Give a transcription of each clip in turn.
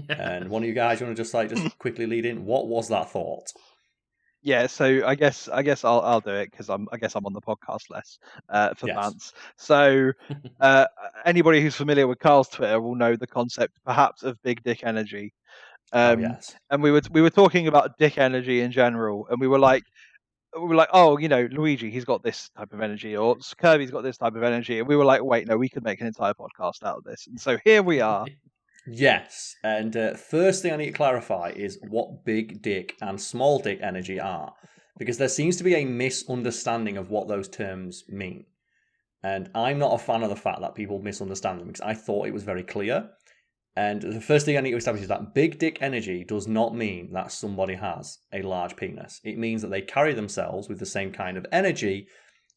And one of you guys, you want to just quickly lead in? What was that thought? Yeah, so I guess I'll do it because I guess I'm on the podcast less for Yes. Vance. So anybody who's familiar with Karl's Twitter will know the concept perhaps of big dick energy. Oh, yes. And we were talking about dick energy in general, and we were like, oh, Luigi, he's got this type of energy, or Kirby's got this type of energy, and we were like, wait, no, we could make an entire podcast out of this, and so here we are. Yes, and first thing I need to clarify is what big dick and small dick energy are, because there seems to be a misunderstanding of what those terms mean. And I'm not a fan of the fact that people misunderstand them, because I thought it was very clear. And the first thing I need to establish is that big dick energy does not mean that somebody has a large penis. It means that they carry themselves with the same kind of energy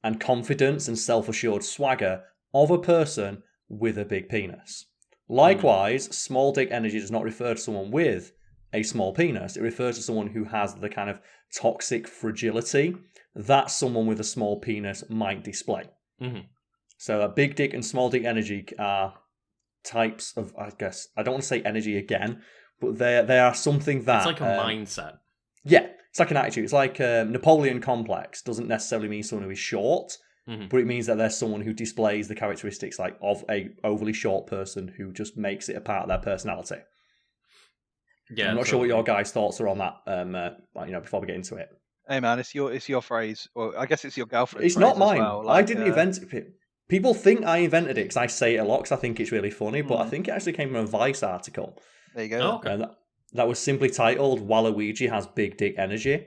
and confidence and self-assured swagger of a person with a big penis. Likewise, small dick energy does not refer to someone with a small penis. It refers to someone who has the kind of toxic fragility that someone with a small penis might display. Mm-hmm. So a big dick and small dick energy are types of, I guess, I don't want to say energy again, but they are something that... It's like a mindset. Yeah, it's like an attitude. It's like Napoleon complex doesn't necessarily mean someone who is short, but it means that there's someone who displays the characteristics of a overly short person who just makes it a part of their personality. Yeah, I'm not sure what your guys' thoughts are on that. Before we get into it. Hey man, it's your phrase, or I guess it's your girlfriend's It's phrase not mine. as well. I didn't invent it. People think I invented it because I say it a lot because I think it's really funny, but I think it actually came from a Vice article. There you go. Oh, okay. That was simply titled "Waluigi has big dick energy,"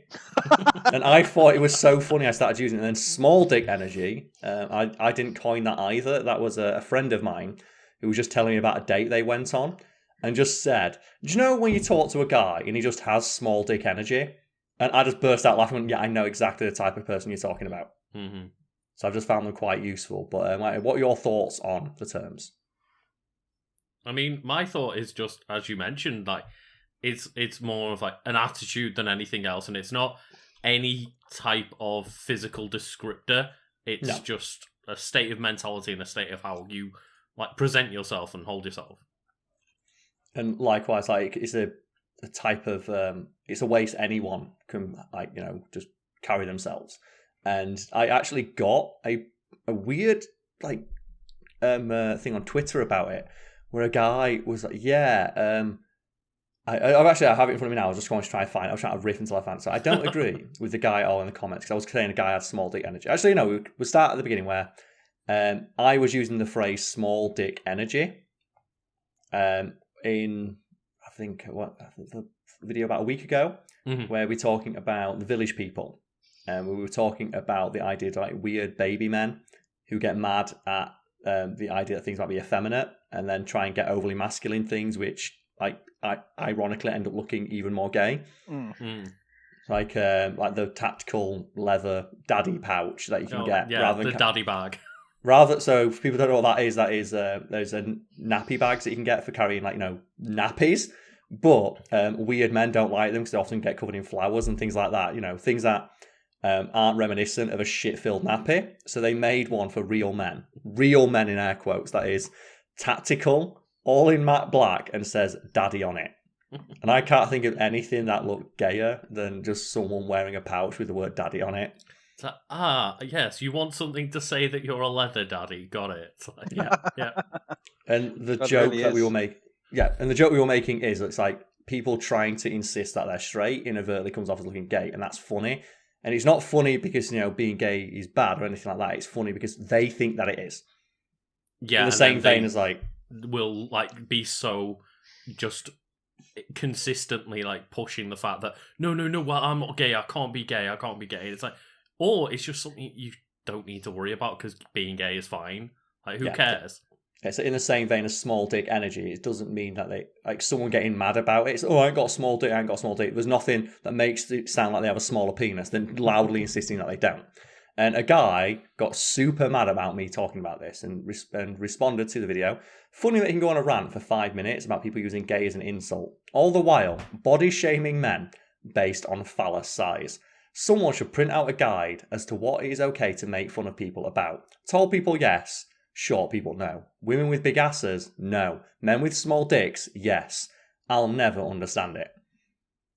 and I thought it was so funny. I started using it. And then small dick energy. I didn't coin that either. That was a friend of mine who was just telling me about a date they went on, and just said, "Do you know when you talk to a guy and he just has small dick energy?" And I just burst out laughing. Yeah, I know exactly the type of person you're talking about. Mm-hmm. So I've just found them quite useful. But what are your thoughts on the terms? I mean, my thought is just, as you mentioned, like, it's more of like an attitude than anything else, and it's not any type of physical descriptor. It's just a state of mentality and a state of how you present yourself and hold yourself. And likewise, it's a type of it's a way anyone can just carry themselves. And I actually got a weird thing on Twitter about it, where a guy was like, I have it in front of me now. I was just going to try and find it. I was trying to riff until I found it. So I don't agree with the guy all in the comments, because I was saying a guy had small dick energy. Actually, no, we'll start at the beginning where I was using the phrase small dick energy in, I think, the video about a week ago, where we're talking about the village people. And we were talking about the idea of weird baby men who get mad at the idea that things might be effeminate and then try and get overly masculine things, which ironically end up looking even more gay. Like the tactical leather daddy pouch that you can get, rather than daddy bag. So if people don't know what that is there's a nappy bags that you can get for carrying nappies. But weird men don't like them because they often get covered in flowers and things like that. Things that aren't reminiscent of a shit-filled nappy. So they made one for real men in air quotes. That is tactical, all in matte black, and says "daddy" on it. And I can't think of anything that looked gayer than just someone wearing a pouch with the word "daddy" on it. Yes, you want something to say that you're a leather daddy. Got it. Yeah. And the joke that we were making, is it's like people trying to insist that they're straight inadvertently comes off as looking gay, and that's funny. And it's not funny because being gay is bad or anything like that. It's funny because they think that it is. Yeah, in the same vein as will be so just consistently pushing the fact that no, well, I'm not gay. I can't be gay. It's like, or it's just something you don't need to worry about because being gay is fine. Who cares? It's in the same vein as small dick energy. It doesn't mean that they someone getting mad about it. It's, I ain't got a small dick. There's nothing that makes it sound like they have a smaller penis than loudly insisting that they don't. And a guy got super mad about me talking about this and responded to the video. Funny that he can go on a rant for 5 minutes about people using gay as an insult. All the while, body shaming men based on phallus size. Someone should print out a guide as to what it is okay to make fun of people about. Tall people, yes. Short people, no. Women with big asses, no. Men with small dicks, yes. I'll never understand it.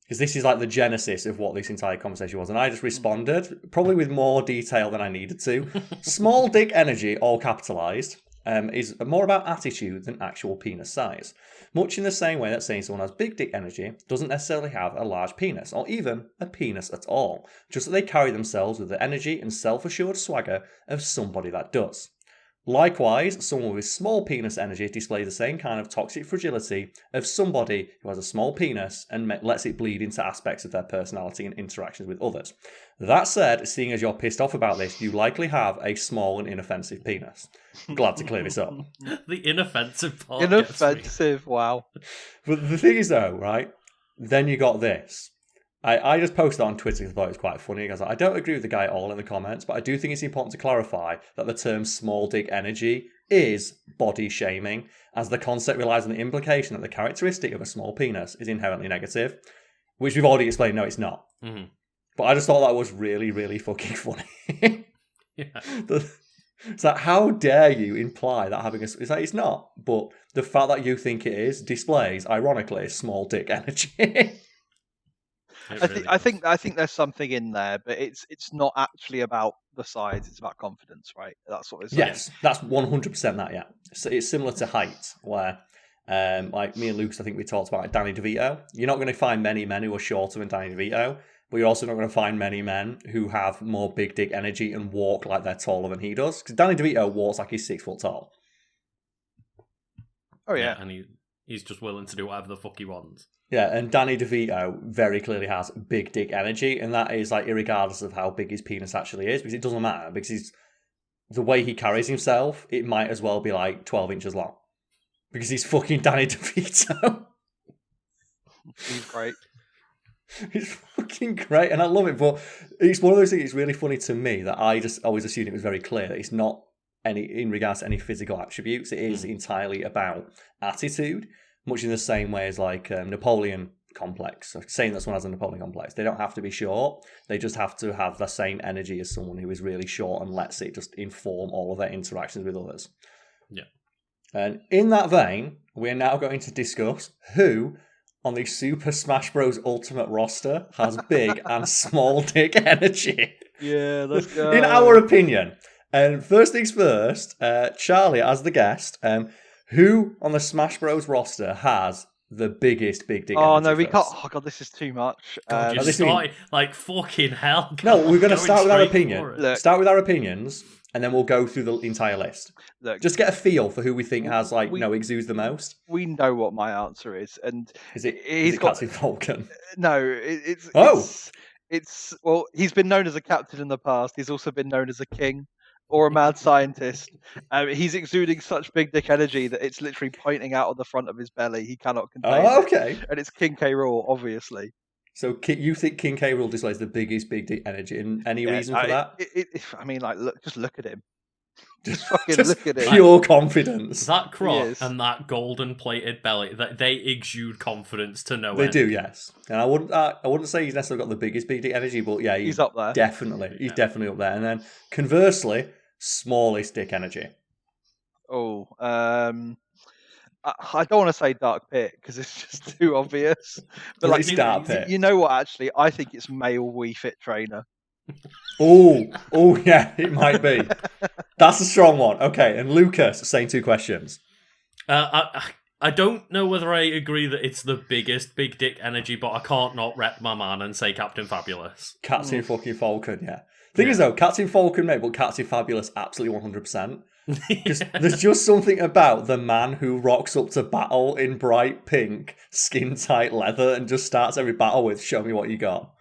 Because this is like the genesis of what this entire conversation was. And I just responded, probably with more detail than I needed to. Small dick energy, all capitalised, is more about attitude than actual penis size. Much in the same way that saying someone has big dick energy doesn't necessarily have a large penis, or even a penis at all. Just that they carry themselves with the energy and self-assured swagger of somebody that does. Likewise, someone with small penis energy displays the same kind of toxic fragility of somebody who has a small penis and lets it bleed into aspects of their personality and interactions with others. That said, seeing as you're pissed off about this, you likely have a small and inoffensive penis. Glad to clear this up. The inoffensive part. Inoffensive, wow. But the thing is though, right, then you got this. I just posted on Twitter because I thought it was quite funny. Because I don't agree with the guy at all in the comments, but I do think it's important to clarify that the term small dick energy is body shaming, as the concept relies on the implication that the characteristic of a small penis is inherently negative, which we've already explained, no, it's not. Mm-hmm. But I just thought that was really, really fucking funny. Yeah. It's like, how dare you imply that having a... It's like, it's not. But the fact that you think it is displays, ironically, small dick energy. I think there's something in there, but it's not actually about the size; it's about confidence, right? That's what it's saying. Yes, that's 100% that. Yeah, so it's similar to height, where like me and Luke, I think we talked about Danny DeVito. You're not going to find many men who are shorter than Danny DeVito, but you're also not going to find many men who have more big dick energy and walk like they're taller than he does. Because Danny DeVito walks like he's 6 foot tall. Oh yeah, and he's just willing to do whatever the fuck he wants. Yeah, and Danny DeVito very clearly has big dick energy, and that is like irregardless of how big his penis actually is, because it doesn't matter, because the way he carries himself, it might as well be like 12 inches long. Because he's fucking Danny DeVito. He's great. He's fucking great, and I love it, but it's one of those things that's really funny to me that I just always assumed it was very clear that it's not in regards to any physical attributes, it is entirely about attitude. Much in the same way as like Napoleon complex. So saying that someone has a Napoleon complex, they don't have to be short. They just have to have the same energy as someone who is really short and lets it just inform all of their interactions with others. Yeah. And in that vein, we're now going to discuss who on the Super Smash Bros. Ultimate roster has big and small dick energy. Yeah, let's go. In our opinion. And first things first, Charlie, as the guest, who on the Smash Bros. Roster has the biggest big dick energy? Oh, no, we first? can't. Oh, God, this is too much. God, you started, like, fucking hell. No, we're going to start with our opinion. Look, start with our opinions, and then we'll go through the entire list. Look, just get a feel for who we think has, like, exudes the most. We know what my answer is. And is it Captain Falcon? No, it's well, he's been known as a captain in the past. He's also been known as a king or a mad scientist. He's exuding such big dick energy that it's literally pointing out of the front of his belly. He cannot contain it. Okay. And it's King K. Rool, obviously. So you think King K. Rool displays the biggest big dick energy? And any reason for that? I mean, like, just look at him. Just fucking look at it. Pure confidence. That crop and that golden plated belly, they exude confidence to no end. They do, yes. And I wouldn't say he's necessarily got the biggest big dick energy, but yeah, he's up there. Definitely. He's definitely up there. And then conversely, smallest dick energy. Oh, I don't want to say Dark Pit because it's just too obvious. But like, Dark Pit. You know what? Actually, I think it's male Wii Fit trainer. Oh, yeah, it might be. That's a strong one. Okay, and Lucas, same 2 questions. I don't know whether I agree that it's the biggest big dick energy, but I can't not rep my man and say Captain Fabulous. Captain fucking Falcon, yeah. Thing is though, Captain Falcon, mate, but Captain Fabulous, absolutely 100%. Because there's just something about the man who rocks up to battle in bright pink, skin-tight leather and just starts every battle with, show me what you got.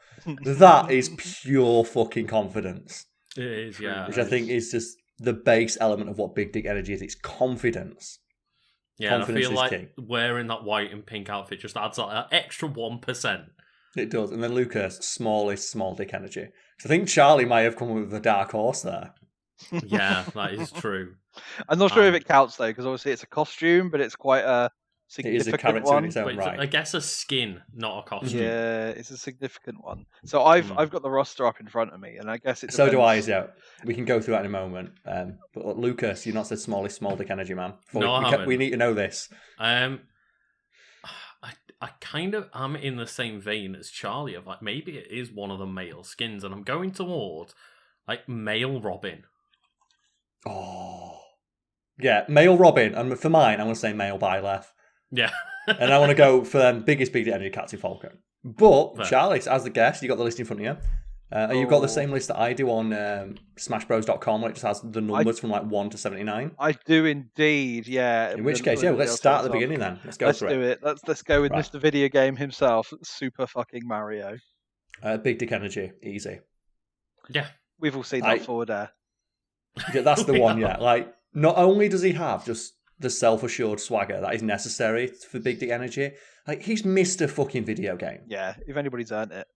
That is pure fucking confidence. It is, yeah. Which I think is just the base element of what big dick energy is. It's confidence. Yeah, confidence, and I feel like wearing that white and pink outfit just adds that extra 1%. It does. And then Lucas, smallest small dick energy. So I think Charlie might have come with the dark horse there. Yeah, that is true. I'm not sure if it counts though, because obviously it's a costume, but it's quite a significant it is a character one. in its own right. I guess a skin, not a costume. Yeah, it's a significant one. So I've got the roster up in front of me, and I guess it's so do I. Yeah, we can go through that in a moment. But Lucas, you've not said small dick energy, man. No, I haven't. We need to know this. I kind of am in the same vein as Charlie of like maybe it is one of the male skins, and I'm going towards like male Robin. Oh, yeah, male Robin, and for mine, I'm going to say male Byleth. Yeah, And I want to go for them biggest big energy Captain Falcon. But Fair. Charlie, as the guest, you got the list in front of you. You've got the same list that I do on SmashBros.com, where it just has the numbers from like 1 to 79. I do indeed, yeah. In which case, yeah, let's start at the beginning then. Let's go Let's for do it. Let's go with Right. Mr. Video Game himself, Super fucking Mario. Big dick energy, easy. yeah. We've all seen that forward air. Yeah, that's the one. Yeah, like not only does he have just the self-assured swagger that is necessary for big dick energy, like he's Mr. fucking video game. Yeah, if anybody's earned it.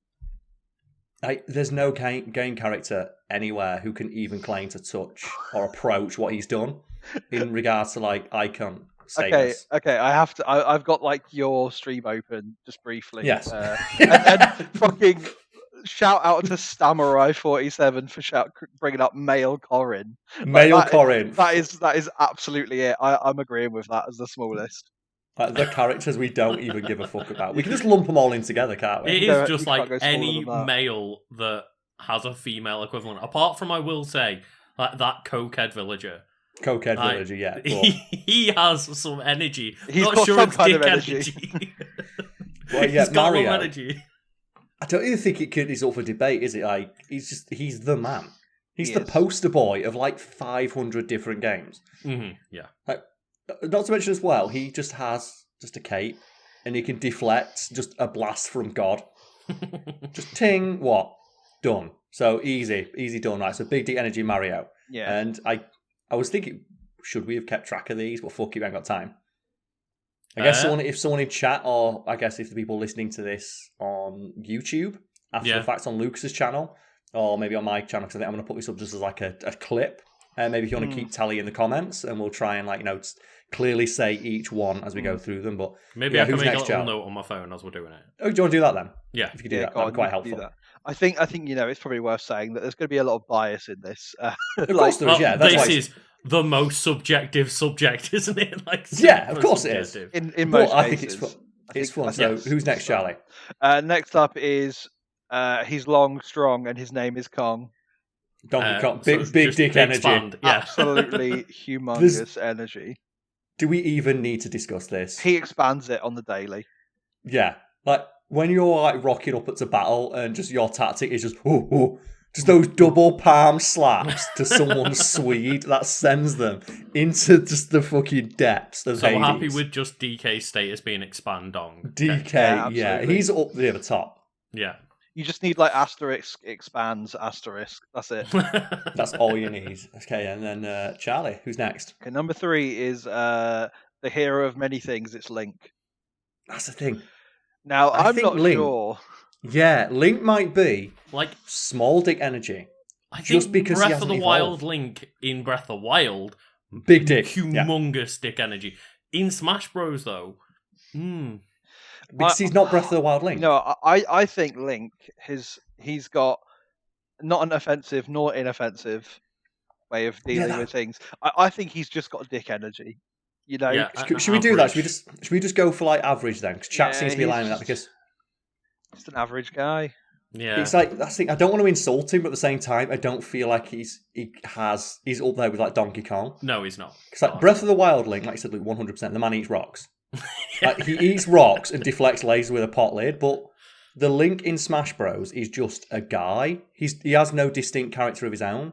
Like, there's no game character anywhere who can even claim to touch or approach what he's done in regards to like icon status. Okay. I've got like your stream open just briefly. Yes. And fucking shout out to Stamurai47 for bringing up male Corin. Male Corin. That is absolutely it. I'm agreeing with that as the smallest. Like, the characters we don't even give a fuck about. We can just lump them all in together, can't we? It You is can't just go like smaller any than that. male that has a female equivalent. Apart from, I will say, like that cokehead villager. Cokehead Like, villager, yeah. But, He has some energy. He's Not got sure some it's kind of dick energy. well, yeah, He's got Mario. some energy. I don't even think it's up for debate, is it? Like, he's the man. He's He the is. poster boy of like 500 different games. Mm-hmm. Yeah. Not to mention as well, he just has just a cape and he can deflect just a blast from God. Just ting, what? Done. So easy done, right? So big dick energy Mario. Yeah. And I was thinking, should we have kept track of these? Well, fuck it, we ain't got time. I guess if someone in chat, or I guess if the people listening to this on YouTube, after the fact on Lucas's channel, or maybe on my channel, because I think I'm going to put this up just as like a clip. Maybe if you want to keep tally in the comments, and we'll try and clearly say each one as we go through them. But Maybe I can who's make a next, little Joe? note on my phone as we're doing it. Oh, do you want to do that then? Yeah. If you could do that, go that'd on, be quite you can do helpful. that. I think it's probably worth saying that there's going to be a lot of bias in this. Of course there is, yeah. That's This why is the most subjective subject, isn't it? Like, Yeah, of super course it is. subjective. in But most I cases. think it's fun. I It's think- fun. I So think- who's next, Charlie? Next up is he's long, strong, and his name is Kong. Donkey Kong. So Big just dick energy. expand, Yeah. Absolutely humongous energy. Do we even need to discuss this? He expands it on the daily. Yeah. Like, when you're like rocking up to battle and just your tactic is just, just those double palm slaps to someone's Swede, that sends them into just the fucking depths of So Hades. we're happy with just DK's status being expand dong. DK, Yeah, yeah, absolutely. he's up near the top. Yeah. You just need like asterisk expands asterisk. That's it. That's all you need. Okay, and then Charlie, who's next? Okay, number 3 is the hero of many things. It's Link. That's the thing. Now I I'm think not Link- sure. Yeah, Link might be Like, small dick energy. I Just think because he Breath of hasn't the Wild evolved. Link in Breath of the Wild, Big dick. Yeah. humongous dick energy. In Smash Bros, though, Because he's not Breath of the Wild Link. No, I think Link he's got not an offensive nor inoffensive way of dealing that- with things. I think he's just got dick energy. You know, Yeah, Should we do that? average. Should we just go for like average then? Because chat Yeah, seems to be he's lining that just- because just an average guy. Yeah. it's like that's the thing. I don't want to insult him, but at the same time, I don't feel like he's up there with like Donkey Kong. No, he's not. Because like Breath of the Wild Link, like I said, like 100%, the man eats rocks. Like, he eats rocks and deflects lasers with a pot lid, but the Link in Smash Bros is just a guy. He has no distinct character of his own.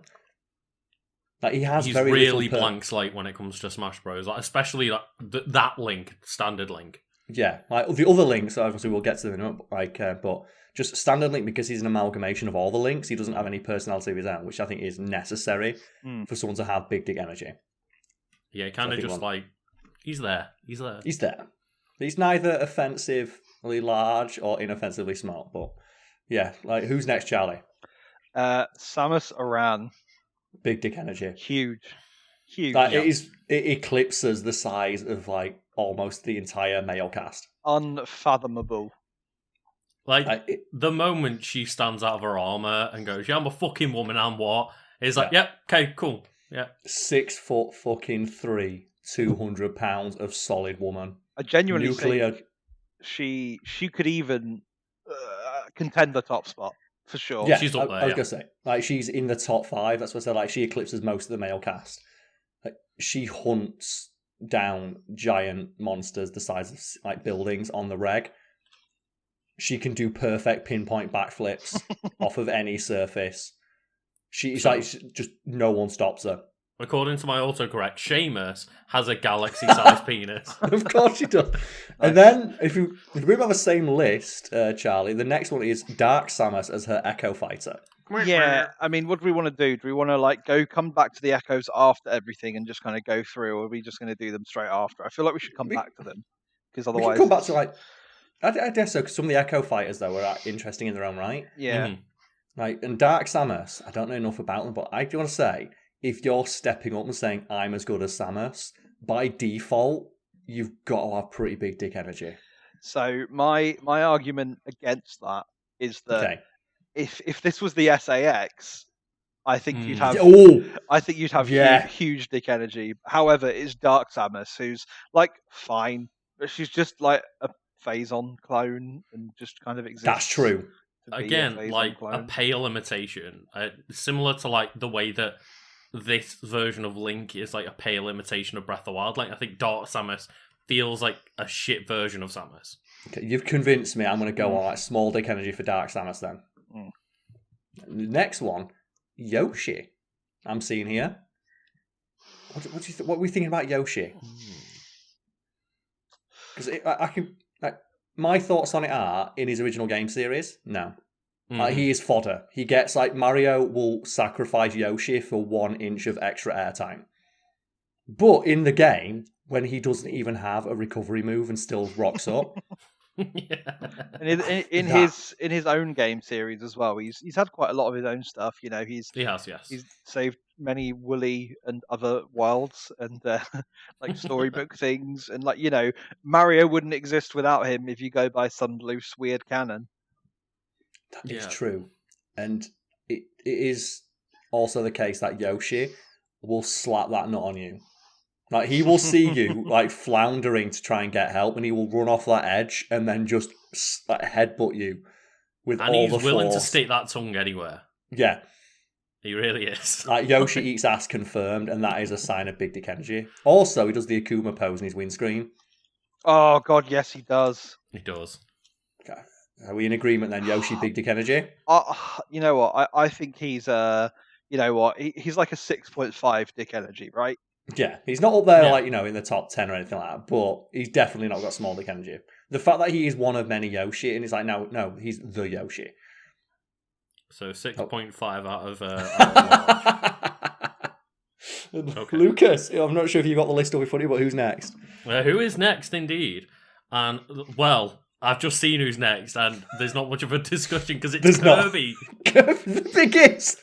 Like he has He's very really little blank slate when it comes to Smash Bros. Like, especially like that Link, standard Link. Yeah, like the other links, obviously we'll get to them in a minute, like, but just standard Link because he's an amalgamation of all the links. He doesn't have any personality of his own, which I think is necessary for someone to have big dick energy. Yeah, kind of think just like he's there. He's there. He's there. He's neither offensively large or inoffensively small, but yeah, like who's next, Charlie? Samus Aran, Big dick energy. huge. Like, it eclipses the size of like almost the entire male cast. Unfathomable. Like Like, the moment she stands out of her armor and goes, "Yeah, I'm a fucking woman. I'm what?" It's like, Yeah. "Yep, okay, cool, yeah." 6 foot fucking 3, 200 pounds of solid woman. I genuinely Nuclear. think she could even contend the top spot for sure. Yeah, She's up there, I was yeah. gonna say, like, she's in the top 5. That's what I said. Like, she eclipses most of the male cast. Like, she hunts down giant monsters the size of like buildings on the reg. She can do perfect pinpoint backflips off of any surface. She's So- like, just no one stops her. According to my autocorrect, Seamus has a galaxy-sized penis. Of course she does. And then, if we have the same list, Charlie, the next one is Dark Samus as her Echo Fighter. Yeah, I mean, what do we want to do? Do we want to like come back to the echoes after everything and just kind of go through, or are we just going to do them straight after? I feel like we should come back to them because We otherwise can come back to like, I guess so. 'Cause some of the Echo Fighters though are interesting in their own right. yeah. Mhm. Like, and Dark Samus, I don't know enough about them, but I do want to say, if you're stepping up and saying I'm as good as Samus, by default, you've got to have pretty big dick energy. So my argument against that is that Okay. if this was the SAS, I think you'd have Oh, I think you'd have Yeah. huge dick energy. However, it's Dark Samus who's like fine, but she's just like a Phazon clone and just kind of exists. that's true. to be a Again, Phazon like a clone. pale imitation, similar to like the way that this version of Link is like a pale imitation of Breath of the Wild. Like I think Dark Samus feels like a shit version of Samus. Okay, you've convinced me. I'm going to go on like small dick energy for Dark Samus then. Mm. The next one, Yoshi. I'm seeing here. What are we thinking about Yoshi? Because I can. My thoughts on it are in his original game series. No, he is fodder. He gets like Mario will sacrifice Yoshi for 1 inch of extra airtime, but in the game when he doesn't even have a recovery move and still rocks up. Yeah. And in his own game series as well, he's had quite a lot of his own stuff. You know, He has, yes. he's saved many woolly and other wilds and like storybook things, and like Mario wouldn't exist without him if you go by some loose weird canon. That is Yeah. true, and it is also the case that Yoshi will slap that nut on you. Like he will see you like floundering to try and get help, and he will run off that edge and then just like headbutt you with And all he's the willing to force. stick that tongue anywhere. Yeah, He really is. like Yoshi eats ass confirmed, and that is a sign of big dick energy. Also, he does the Akuma pose in his windscreen. Oh God, yes, he does. He does. Okay. Are we in agreement then? Yoshi, big dick energy. You know what? I think he's he's like a 6.5 dick energy, right? Yeah, he's not up there Yeah. like in the top 10 or anything like that, but he's definitely not got small dick energy. The fact that he is one of many Yoshi, and he's like, no, he's the Yoshi. So 6.5 out of Okay. Lucas, I'm not sure if you got the list up in front of you, but who's next? who is next, indeed? And, well, I've just seen who's next, and there's not much of a discussion because it's There's not. Kirby. The biggest.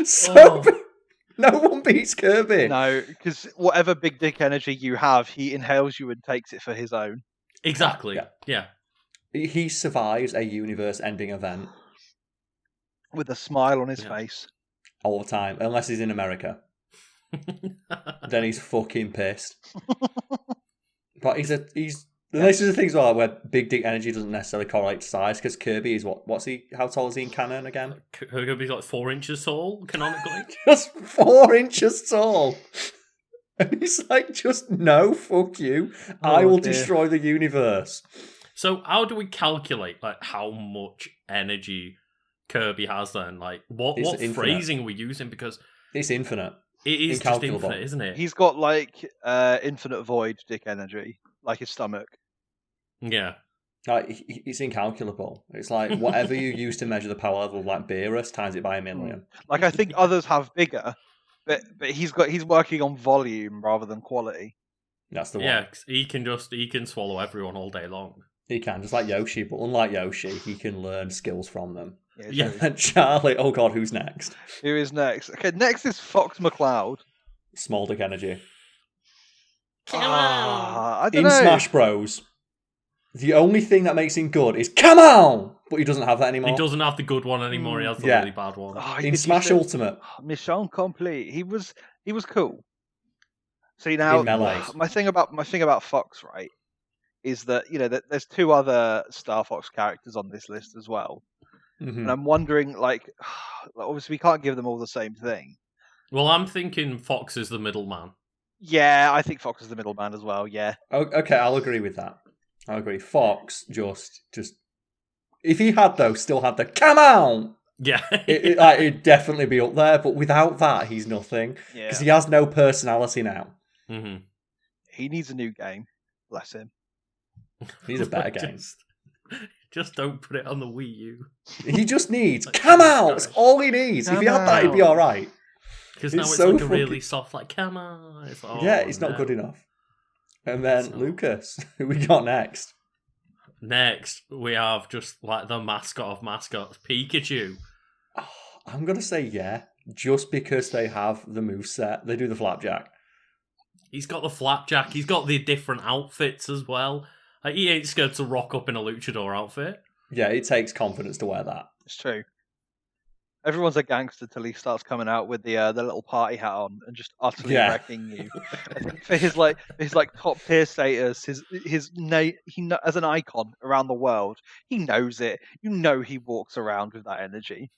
So Oh. big. No one beats Kirby. No, because whatever big dick energy you have, he inhales you and takes it for his own. Exactly. Yeah. Yeah. He survives a universe-ending event With a smile on his Yeah. face. all the time, unless he's in America. Then he's fucking pissed. But he's this is the thing as well where big dick energy doesn't necessarily correlate to size, because Kirby is what's he? How tall is he in canon again? Kirby's like 4 inches tall, canonically. Just 4 inches tall. And he's like, just no, fuck you. I Oh, will dear. destroy the universe. So how do we calculate like how much energy Kirby has then? Like what It's what infinite. phrasing are we using? Because It's infinite. it is just Incalculable. infinite, isn't it? He's got like infinite void dick energy, like his stomach. Yeah. Like, it's incalculable. It's like whatever you use to measure the power level of like Beerus times it by 1,000,000. Like I think others have bigger, but he's working on volume rather than quality. That's the one. Yeah, 'cause he can swallow everyone all day long. He can, just like Yoshi, but unlike Yoshi, he can learn skills from them. Yeah. true. And Charlie, oh god, who's next? Who is next? Okay, next is Fox McCloud. Small dick energy. I don't In know. Smash Bros, the only thing that makes him good is come on, but he doesn't have that anymore. He doesn't have the good one anymore. He has the Yeah. really bad one. Oh, In Smash Ultimate, Mission Complete. He was cool. See now, In Melee. my thing about Fox, right, is that that there's 2 other Star Fox characters on this list as well, and I'm wondering, like, obviously we can't give them all the same thing. Well, I'm thinking Fox is the middleman. Yeah, I think Fox is the middleman as well. Yeah. Okay, I'll agree with that. I'll agree. Fox just if he had still had the come on. Yeah, it'd definitely be up there. But without that, he's nothing because he has no personality now. Mm-hmm. He needs a new game. Bless him. He's a better game. Just don't put it on the Wii U. He just needs come out. That's all he needs. If he had that, he'd be all right. Because now it's so like a really soft, like, come on. It's like, it's not good enough. And then Lucas, who we got next? Next, we have just like the mascot of mascots, Pikachu. Oh, I'm going to say just because they have the moveset. They do the flapjack. He's got the flapjack. He's got the different outfits as well. Like, he ain't scared to rock up in a luchador outfit. Yeah, it takes confidence to wear that. It's true. Everyone's a gangster till he starts coming out with the little party hat on and just utterly wrecking you. I think for his top tier status, his name, as an icon around the world, he knows it. He walks around with that energy.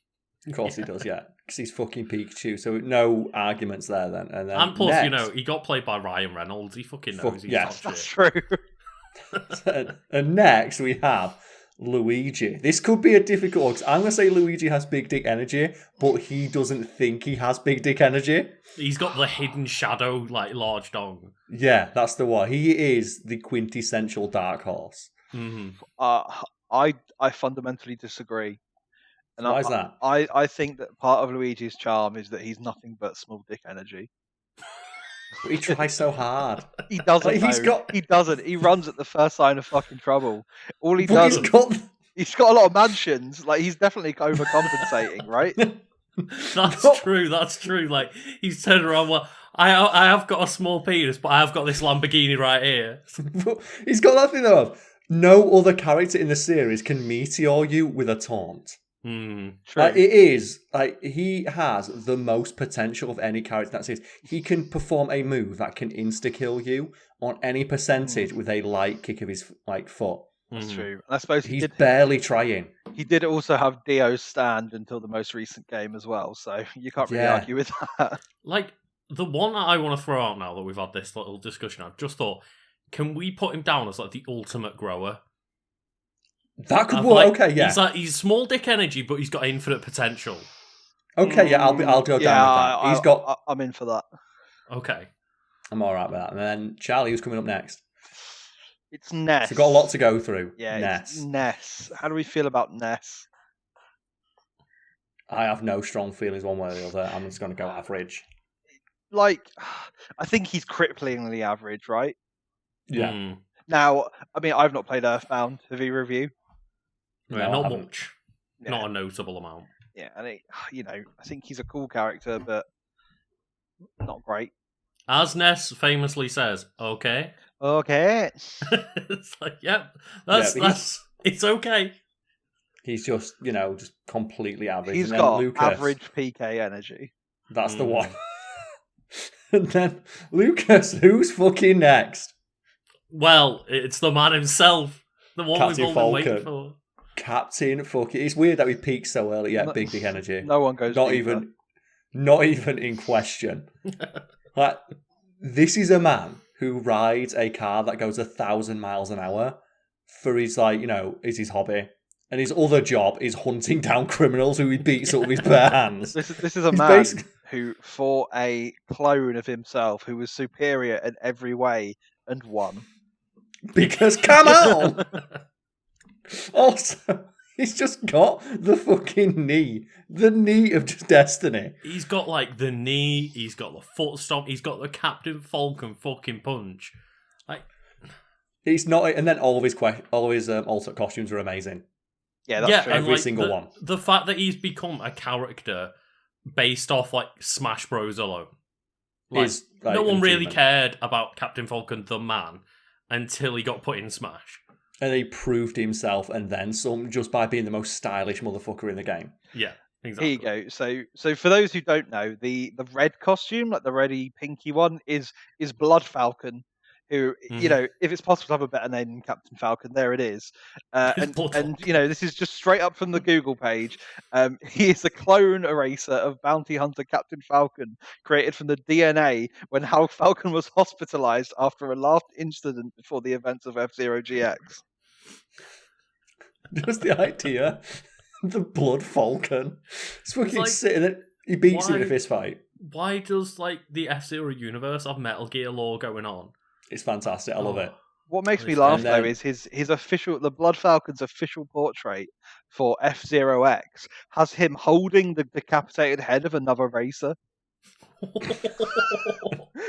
Of course he does, because he's fucking Pikachu. So no arguments there then. And plus, next, he got played by Ryan Reynolds. He fucking knows. That's true. And next we have Luigi. This could be a difficult one, 'cause I'm going to say Luigi has big dick energy, but he doesn't think he has big dick energy. He's got the hidden shadow, like, large dong. Yeah, that's the one. He is the quintessential dark horse. Mm-hmm. I fundamentally disagree. And why is that? I think that part of Luigi's charm is that he's nothing but small dick energy. But he tries so hard. He doesn't. He doesn't. He runs at the first sign of fucking trouble. All he does. He's got a lot of mansions. Like, he's definitely overcompensating, right? That's true. That's true. Like, he's turned around. Well, I have got a small penis, but I have got this Lamborghini right here. He's got that thing though of no other character in the series can meteor you with a taunt. Like, it is like he has the most potential of any character in that series. He can perform a move that can insta kill you on any percentage with a light kick of his foot. That's true. I suppose he's barely trying. He did also have Dio's stand until the most recent game as well, so you can't really argue with that. Like, the one that I want to throw out now that we've had this little discussion, I've just thought, can we put him down as like the ultimate grower? That could work. Okay, He's small dick energy, but he's got infinite potential. Okay, I'll go down with that. I'm in for that. Okay, I'm all right with that. And then Charlie, who's coming up next? It's Ness. So we've got a lot to go through. Yeah, Ness. Ness. How do we feel about Ness? I have no strong feelings one way or the other. I'm just going to go average. Like, I think he's cripplingly average, right? Yeah. Now, I mean, I've not played Earthbound. Have you reviewed? Yeah, not much. Yeah. Not a notable amount. Yeah, and I think he's a cool character, but not great. As Ness famously says, okay. It's like, it's okay. He's just, just completely average. He's got average PK energy. That's the one. And then Lucas, who's fucking next? Well, it's the man himself. The one Captain we've all been Falcon. waiting for. Captain fucking... It's weird that we peaked so early. Yeah, big energy. No one goes Not even in question. Like, this is a man who rides a car that goes 1,000 miles an hour for his, is his hobby. And his other job is hunting down criminals who he beats up with his bare hands. This is a man who fought a clone of himself who was superior in every way and won. Because, come on! Also, he's just got the fucking knee. The knee of just destiny. He's got, the knee, he's got the foot stomp, he's got the Captain Falcon fucking punch. He's not... And then all of his alternate costumes are amazing. Yeah, that's true. Every single one. The fact that he's become a character based off, Smash Bros. Alone. No one really cared about Captain Falcon, the man, until he got put in Smash. And he proved himself and then some just by being the most stylish motherfucker in the game. Yeah, exactly. Here you go. So for those who don't know, the red costume, like the reddy pinky one, is Blood Falcon. who, you know, if it's possible to have a better name than Captain Falcon, there it is. And you know, this is just straight up from the Google page. He is a clone eraser of bounty hunter Captain Falcon, created from the DNA when Hal Falcon was hospitalized after a last incident before the events of F-Zero GX. Just the idea, the blood Falcon. It's fucking like, sitting there. He beats him in a fist fight. Why does like the F-Zero universe have Metal Gear lore going on? It's fantastic. I love it. What makes me laugh though is his official, the Blood Falcon's official portrait for F-Zero X has him holding the decapitated head of another racer.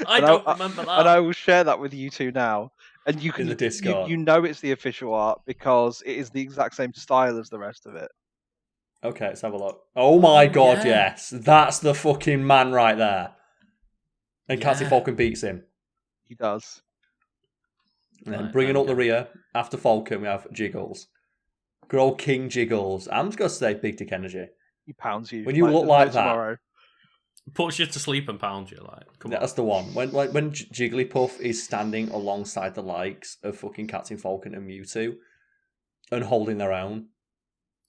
I don't remember that. And I will share that with you two now. And you can in the Discord. You know it's the official art because it is the exact same style as the rest of it. Okay, let's have a look. Oh my god, yes. That's the fucking man right there. And Captain Falcon beats him. He does. And then bringing up the rear, after Falcon, we have Jiggles. Good old King Jiggles. I'm just going to say Big Dick Energy. He pounds you. When you look like that. Tomorrow. Puts you to sleep and pounds you, like. Come on. That's the one. When Jigglypuff is standing alongside the likes of fucking Captain Falcon and Mewtwo and holding their own.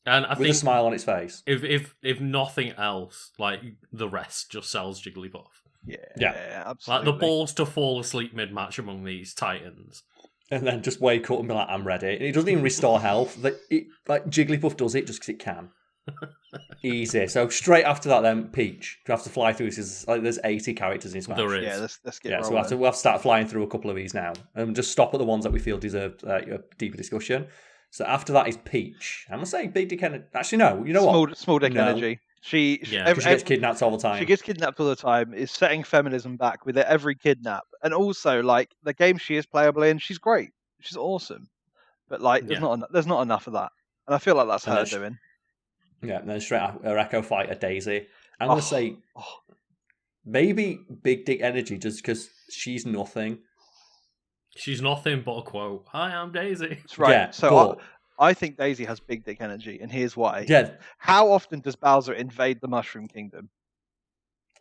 And I with think a smile on its face. If nothing else, like the rest just sells Jigglypuff. Yeah, absolutely. Like the balls to fall asleep mid-match among these titans. And then just wake up and be like, I'm ready. And it doesn't even restore health. Like Jigglypuff does it just because it can. Easy. So straight after that, then Peach. You have to fly through this. There's 80 characters in Smash. There is. Yeah, let's get so rolling. we'll have to start flying through a couple of these now, and just stop at the ones that we feel deserve a deeper discussion. So after that is Peach. I'm gonna say Big Dick Energy. Actually, no. You know what? Small Dick Energy. She gets kidnapped all the time. She gets kidnapped all the time. Is setting feminism back with every kidnap, and also like the game she is playable in. She's great. She's awesome. But like, there's not enough of that, and I feel like that's her doing. Yeah, and then straight after her Echo Fighter Daisy. I'm gonna say maybe Big Dick Energy just because she's nothing. She's nothing but a quote. Hi, I'm Daisy. That's right. Yeah, so I think Daisy has Big Dick Energy, and here's why. Yeah. How often does Bowser invade the Mushroom Kingdom?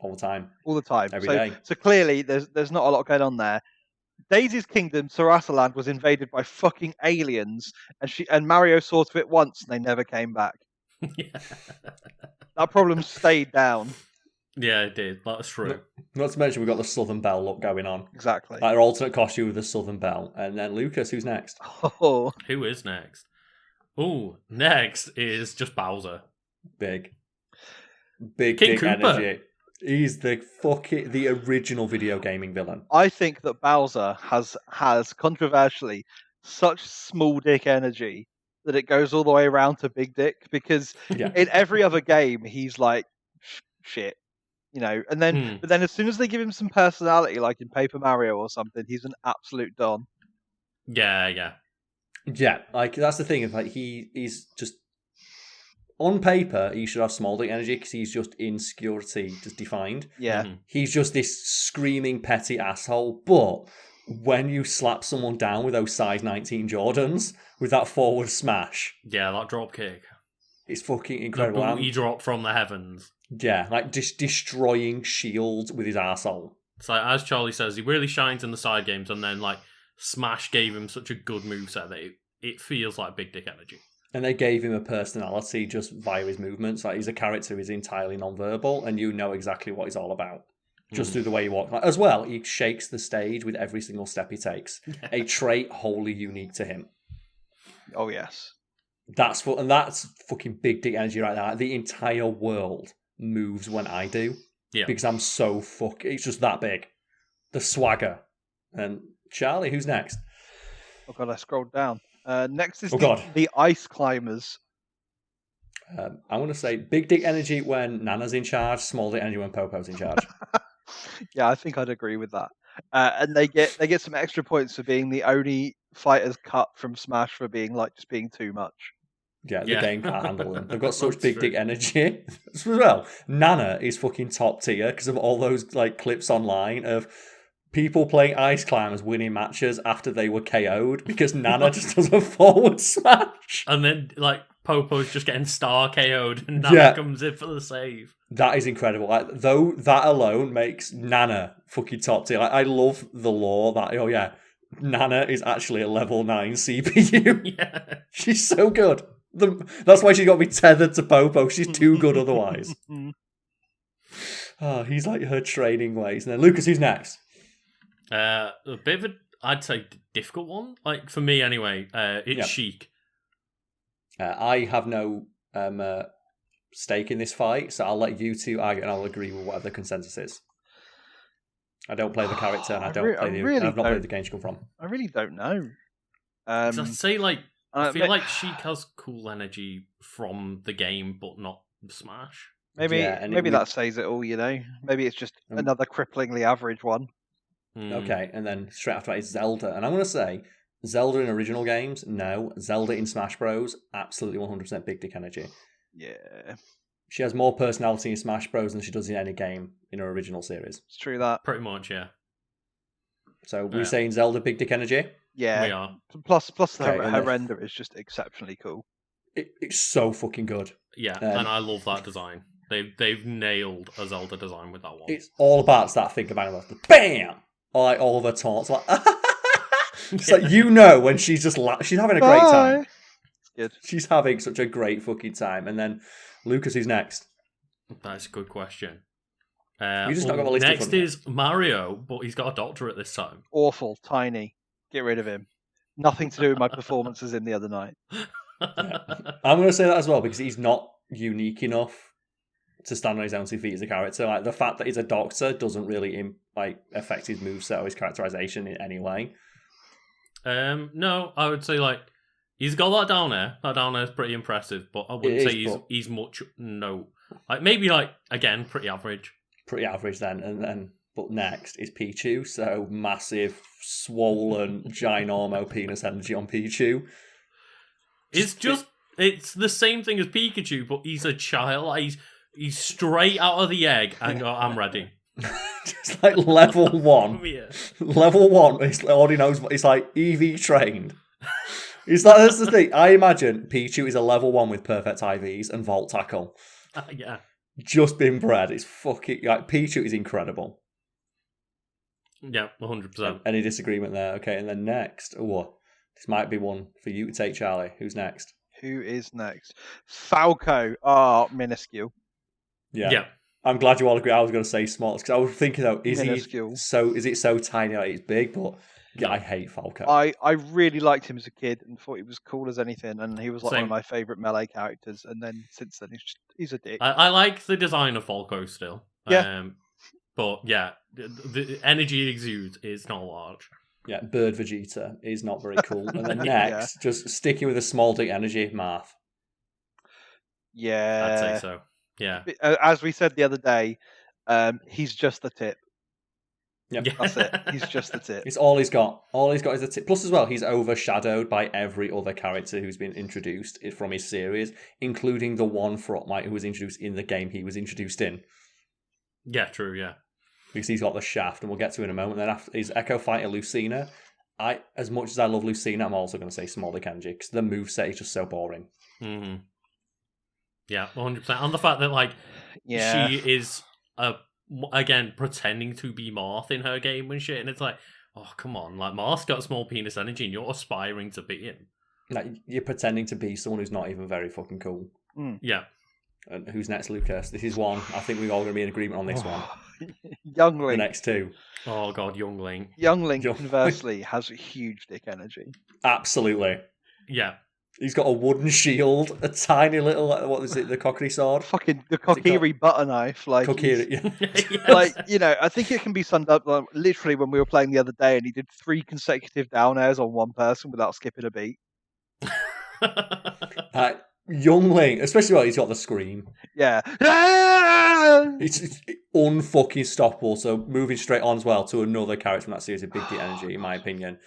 All the time. All the time. Every day. So clearly, there's not a lot going on there. Daisy's kingdom, Sarasaland, was invaded by fucking aliens, and Mario sorted it once, and they never came back. That problem stayed down. Yeah, it did. That's true. Not to mention we've got the Southern Belle look going on. Exactly. Like her alternate costume with the Southern Belle. And then Lucas, who's next? Oh. Who is next? Oh, next is just Bowser. Big King Dick Koopa. Energy. He's the original video gaming villain. I think that Bowser has controversially such small dick energy that it goes all the way around to big dick, because in every other game he's like shit, you know, and then but then as soon as they give him some personality, like in Paper Mario or something, he's an absolute don. Yeah. Like that's the thing. Is like he's just on paper he should have small dick energy because he's just insecurity just defined. Yeah, he's just this screaming petty asshole. But when you slap someone down with those size 19 Jordans with that forward smash, that drop kick, it's fucking incredible. The booty drop from the heavens. Yeah, like just destroying shields with his arsehole. So as Charlie says, he really shines in the side games, and then like Smash gave him such a good moveset that it feels like Big Dick Energy. And they gave him a personality just via his movements. Like he's a character who's entirely non-verbal, and you know exactly what he's all about. Just through the way he walks. Like, as well, he shakes the stage with every single step he takes. A trait wholly unique to him. Oh, yes. That's fucking Big Dick Energy right there. The entire world moves when I do. Yeah. Because I'm so it's just that big. The swagger. And Charlie, who's next? Oh, God, I scrolled down. Next is the Ice Climbers. I want to say Big Dick Energy when Nana's in charge, Small Dick Energy when Popo's in charge. Yeah, I think I'd agree with that. And they get some extra points for being the only fighters cut from Smash for being just being too much. Yeah, the game can't handle them. They've got such big dick energy as well. Nana is fucking top tier because of all those clips online of people playing Ice Climbers winning matches after they were KO'd because Nana just does a forward smash. And then Popo's just getting star KO'd and Nana comes in for the save. That is incredible. Though that alone makes Nana fucking top tier. I love the lore that, Nana is actually a level 9 CPU. Yeah. She's so good. That's why she's got to be tethered to Popo. She's too good otherwise. Oh, he's like her training ways. And then Lucas, who's next? A bit of a, I'd say, difficult one. Like, for me anyway, it's Yep. Sheik. I have no stake in this fight, so I'll let you two argue and I'll agree with whatever the consensus is. I don't play the character and I've not played the game she come from. I really don't know. So I'd say, like, I feel but- like Sheik has cool energy from the game, but not Smash. Maybe Yeah, and maybe that says it all, you know. Maybe it's just another cripplingly average one. Okay, and then straight after that is Zelda. And I'm going to say, Zelda in original games, no. Zelda in Smash Bros, absolutely 100% big dick energy. Yeah. She has more personality in Smash Bros than she does in any game in her original series. It's true that. Pretty much, yeah. So we're saying Zelda big dick energy? Yeah. We are. Plus Okay, her render is just exceptionally cool. It's so fucking good. Yeah, and I love that design. They've nailed a Zelda design with that one. It's all about that thing about it. BAM! Or like all of her taunts. Like, it's like, you know, when she's just she's having a great time. It's good. She's having such a great fucking time. And then Lucas, who's next? That's a good question. You just not got a list in next front of you. is Mario, but he's got a doctorate this time. Awful, tiny. Get rid of him. Nothing to do with my performances in the other night. I'm going to say that as well because he's not unique enough to stand on his own 2 feet as a character. Like the fact that he's a doctor doesn't really affect his moveset or his characterization in any way. No, I would say like he's got that down there. That down there is pretty impressive, but I wouldn't say he's much. No, like maybe like again pretty average. Pretty average then, but next is Pichu. So massive, swollen, ginormo penis energy on Pichu. It's the same thing as Pikachu, but he's a child. Like, he's straight out of the egg and go, I'm ready. Just like level 1. Yeah. Level 1, he already knows what it's like EV trained. It's like, that's the thing. I imagine Pichu is a level 1 with perfect IVs and Vault Tackle. Yeah. Just been bred. It's fucking like Pichu is incredible. Yeah, 100%. Any disagreement there? Okay, and then next, this might be one for you to take, Charlie. Who's next? Who is next? Falco. Minuscule. Yeah. I'm glad you all agree. I was going to say small because I was thinking though, Minuscule. is it so tiny that it's big? But yeah, I hate Falco. I really liked him as a kid and thought he was cool as anything, and he was like one Same. of my favourite melee characters. And then since then, he's a dick. I like the design of Falco still. Yeah. But yeah, the energy it exudes is not large. Yeah, Bird Vegeta is not very cool. And then next, just sticking with a small dick energy, Marth. Yeah, I'd say so. Yeah. As we said the other day, he's just the tip. Yep. Yeah. That's it. He's just the tip. It's all he's got. All he's got is a tip. Plus, as well, he's overshadowed by every other character who's been introduced from his series, including the one Frostmite who was introduced in the game he was introduced in. Yeah, true, yeah. Because he's got the shaft, and we'll get to in a moment. Then after his Echo Fighter Lucina, as much as I love Lucina, I'm also going to say small dick energy because the moveset is just so boring. Mm-hmm. Yeah, 100%. And the fact that like she is again pretending to be Marth in her game and shit, and it's like, oh come on, like Marth's got small penis energy, and you're aspiring to be him. Like you're pretending to be someone who's not even very fucking cool. Yeah. And who's next, Lucas? This is one. I think we're all going to be in agreement on this one. Young The Link. next two. Oh god, Youngling. Young Link, conversely, has huge dick energy. Absolutely. Yeah. He's got a wooden shield, a tiny little, what is it, the Kokiri sword? Fucking the Kokiri butter knife, like Kokiri, yeah. Yes. like I think it can be summed up like, literally when we were playing the other day, and he did 3 consecutive down airs on one person without skipping a beat. Young Link, especially when he's got the scream. Yeah, It's unfucking stoppable. So moving straight on as well to another character from that series of Big D Energy, in my opinion.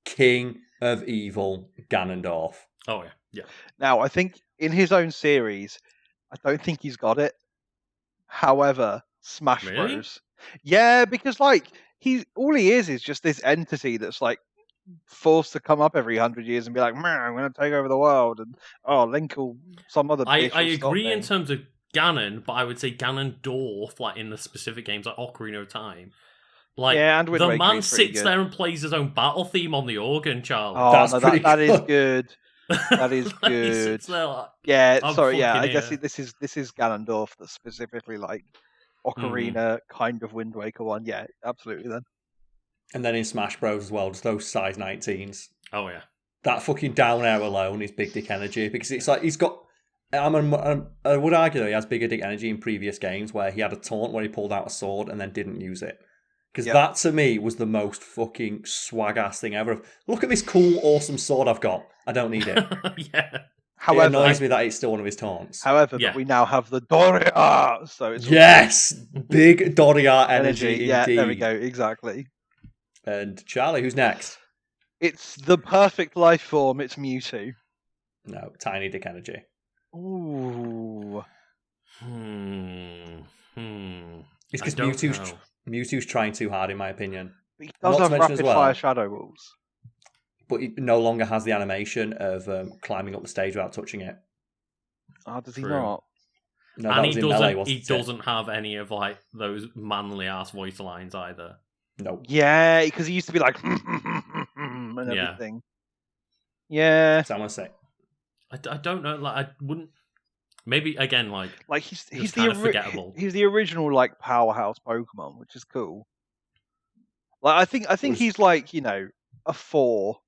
King of Evil, Ganondorf. Oh yeah, yeah. Now I think in his own series, I don't think he's got it. However, Smash Really? Bros. Yeah, because like all he is just this entity that's like forced to come up every 100 years and be like, man, I'm going to take over the world, and Link will some other. I bitch will stop agree me. in terms of Ganon, but I would say Ganondorf, like in the specific games like Ocarina of Time, Like, Yeah, and Wind the Waker man is pretty sits good. there and plays his own battle theme on the organ, Charlie. Oh, That's no, pretty that is good. good. That is Like, he good. sits there like, Yeah, I'm sorry, yeah. I fucking guess here. this is Ganondorf, that's specifically like Ocarina kind of Wind Waker one. Yeah, absolutely. Then And then in Smash Bros as well, just those size 19s. Oh yeah. That fucking down air alone is big dick energy because it's like he's got. I would argue that he has bigger dick energy in previous games where he had a taunt where he pulled out a sword and then didn't use it. Because that to me was the most fucking swag ass thing ever. Look at this cool, awesome sword I've got. I don't need it. Yeah. It annoys me that it's still one of his taunts. However, Yeah. but we now have the Doria, so it's Yes, big Doria energy. Yeah, indeed. there we go. Exactly. And Charlie, who's next? It's the perfect life form. It's Mewtwo. No, tiny dick energy. Ooh. It's I because don't know. Mewtwo's trying too hard, in my opinion. But he Not does to have mention as rapid well- fire shadow balls. But he no longer has the animation of climbing up the stage without touching it. Oh, does he True. not? No, that And was he in doesn't. Melee, wasn't He it? doesn't have any of like those manly ass voice lines either. No. Yeah, because he used to be like and Yeah. everything. Yeah, So I'm gonna say I don't know. Like I wouldn't. Maybe again, like he's It's the kind of forgettable. he's the original like powerhouse Pokemon, which is cool. Like I think Was- he's like a 4.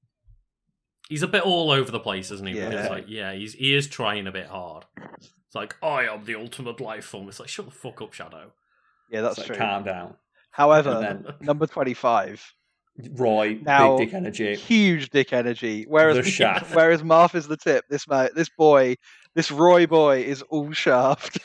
he's a bit all over the place, isn't he? Yeah. Because like he is trying a bit hard. It's like I am the ultimate life form. It's like shut the fuck up, Shadow. Yeah, that's it's like, true. calm down. However, And then- number 25, Roy, Now- big dick energy. huge dick energy. Whereas The shaft. whereas Marth is the tip. This boy, this Roy boy is all shaft.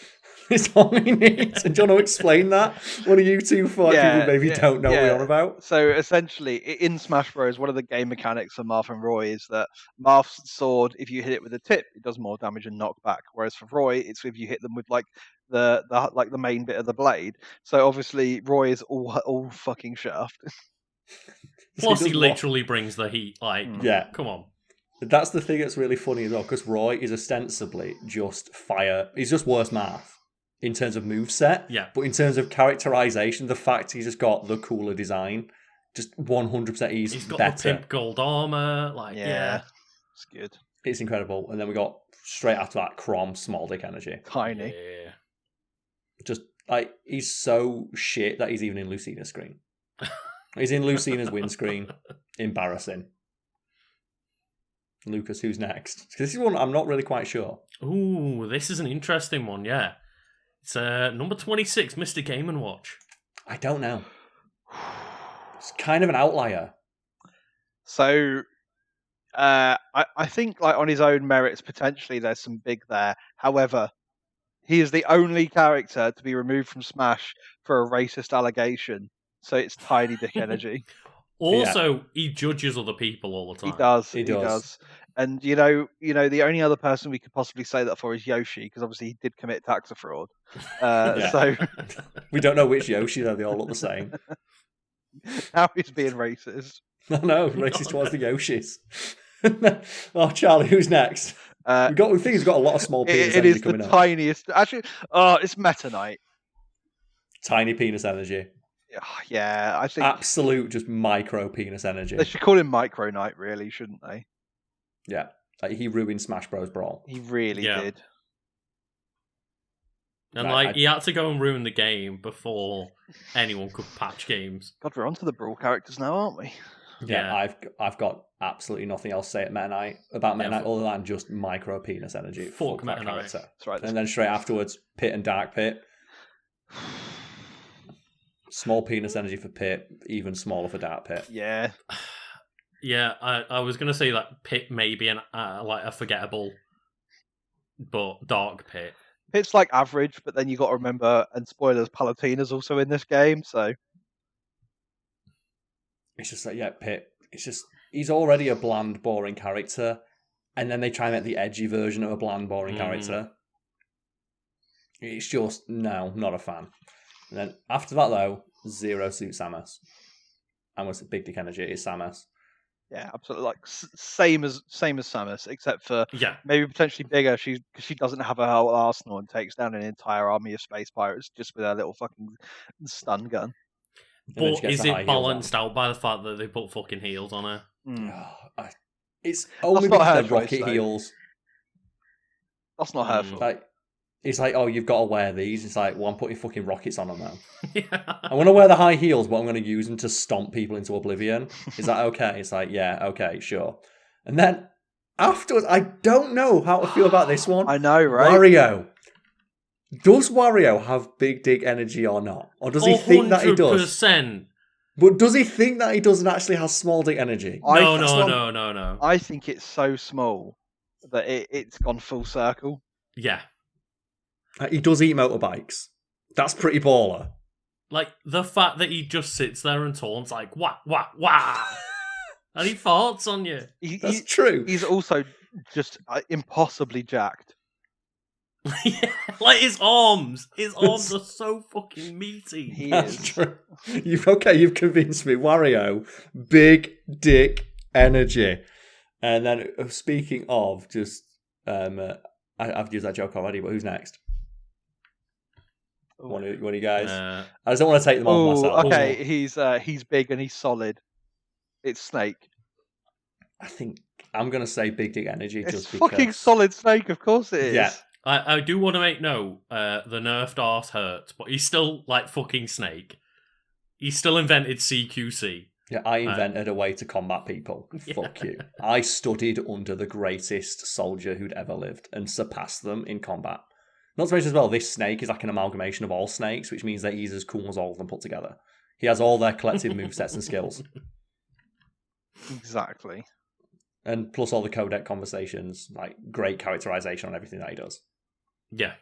It's all he needs. And do you want to explain that? What are you two for? Yeah, People maybe yeah, don't know what yeah. we're on about. So essentially, in Smash Bros, one of the game mechanics for Marth and Roy is that Marth's sword, if you hit it with a tip, it does more damage and knockback. Whereas for Roy, it's if you hit them with like the main bit of the blade. So obviously, Roy is all fucking shaft. Plus, he does what- literally brings the heat. Like, Yeah. come on. That's the thing that's really funny as well, because Roy is ostensibly just fire. He's just worse math in terms of moveset. Yeah. But in terms of characterization, the fact he's just got the cooler design, just 100% He's got better. the pimp gold armor. Like, yeah. It's good. It's incredible. And then we got straight after that Crom, small dick energy. Tiny. Yeah. Just like he's so shit that he's even in Lucina's screen. He's in Lucina's windscreen. Embarrassing. Lucas, who's next? 'Cause this is one I'm not really quite sure. Ooh, this is an interesting one. Yeah. It's number 26, Mr. Game & Watch. I don't know. It's kind of an outlier. So, I think like on his own merits, potentially there's some big there. However, he is the only character to be removed from Smash for a racist allegation. So it's tiny dick energy. Also, he judges other people all the time. He does. He He does. does. And the only other person we could possibly say that for is Yoshi, because obviously he did commit tax fraud. Yeah. So We don't know which Yoshi, though. They all look the same. now he's being racist. No, racist towards the Yoshis. Oh, Charlie, who's next? Uh, We think he's got a lot of small penis it energy is the coming up. tiniest. Actually, it's Meta Knight. Tiny penis energy. Yeah, I think Absolute just micro penis energy. they should call him Micro Knight, really, shouldn't they? Yeah. Like, he ruined Smash Bros. Brawl. He really Yeah. did. And Right, like, he had to go and ruin the game before anyone could patch games. God, we're onto the Brawl characters now, aren't we? Yeah, I've got absolutely nothing else to say about Meta Knight fuck- other than just micro penis energy. Fuck that Meta Knight. character. That's right. And then straight afterwards, Pit and Dark Pit. Small penis energy for Pit, even smaller for Dark Pit. Yeah. Yeah, I was gonna say that Pit may be an like a forgettable, but dark Pit. It's like average, but then you got to remember, and spoilers, Palutena's also in this game, so It's just like, yeah, Pit. It's just, he's already a bland, boring character, and then they try and make the edgy version of a bland, boring character. It's just, no, not a fan. And then after that, though, Zero Suit Samus. And what's Big Dick Energy is Samus. yeah, absolutely. Like same as Samus, except for Yeah, maybe potentially bigger. Because she doesn't have a whole arsenal and takes down an entire army of space pirates just with her little fucking stun gun. then she But gets is the high it heels on. balanced out by the fact that they put fucking heels on her? It's only not her because they're rocket choice, though. heels. That's not her fault. Like, it's like, oh, you've got to wear these. It's like, well, I'm putting fucking rockets on them now. Yeah. I'm going to wear the high heels, but I'm going to use them to stomp people into oblivion. Is that okay? It's like, yeah, okay, sure. And then afterwards, I don't know how to feel about this one. I know, right? Wario. Does Wario have big dick energy or not? Or does he think that he does? 100%. But does he think that he doesn't actually have small dick energy? No. I think it's so small that it's gone full circle. Yeah. He does eat motorbikes. That's pretty baller. Like, the fact that he just sits there and taunts, like, wah, wah, wah. And he farts on you. That's true. He's also just impossibly jacked. Yeah, like his arms are so fucking meaty. That's true. You've convinced me. Wario, big dick energy. And then speaking of, just I've used that joke already, but who's next? One of you guys. I just don't want to take them off myself. Okay, he's big and he's solid. It's Snake. I think I'm gonna say big dick energy. It's just fucking because. Solid Snake, of course it is. Yeah. I do want to make note, the nerfed arse hurts, but he's still like fucking Snake. He still invented CQC. Yeah, I invented a way to combat people. Yeah. Fuck you. I studied under the greatest soldier who'd ever lived and surpassed them in combat. Not to mention as well, this snake is like an amalgamation of all snakes, which means that he's as cool as all of them put together. He has all their collective movesets and skills. Exactly. And plus all the codec conversations, like great characterization on everything that he does. Yeah.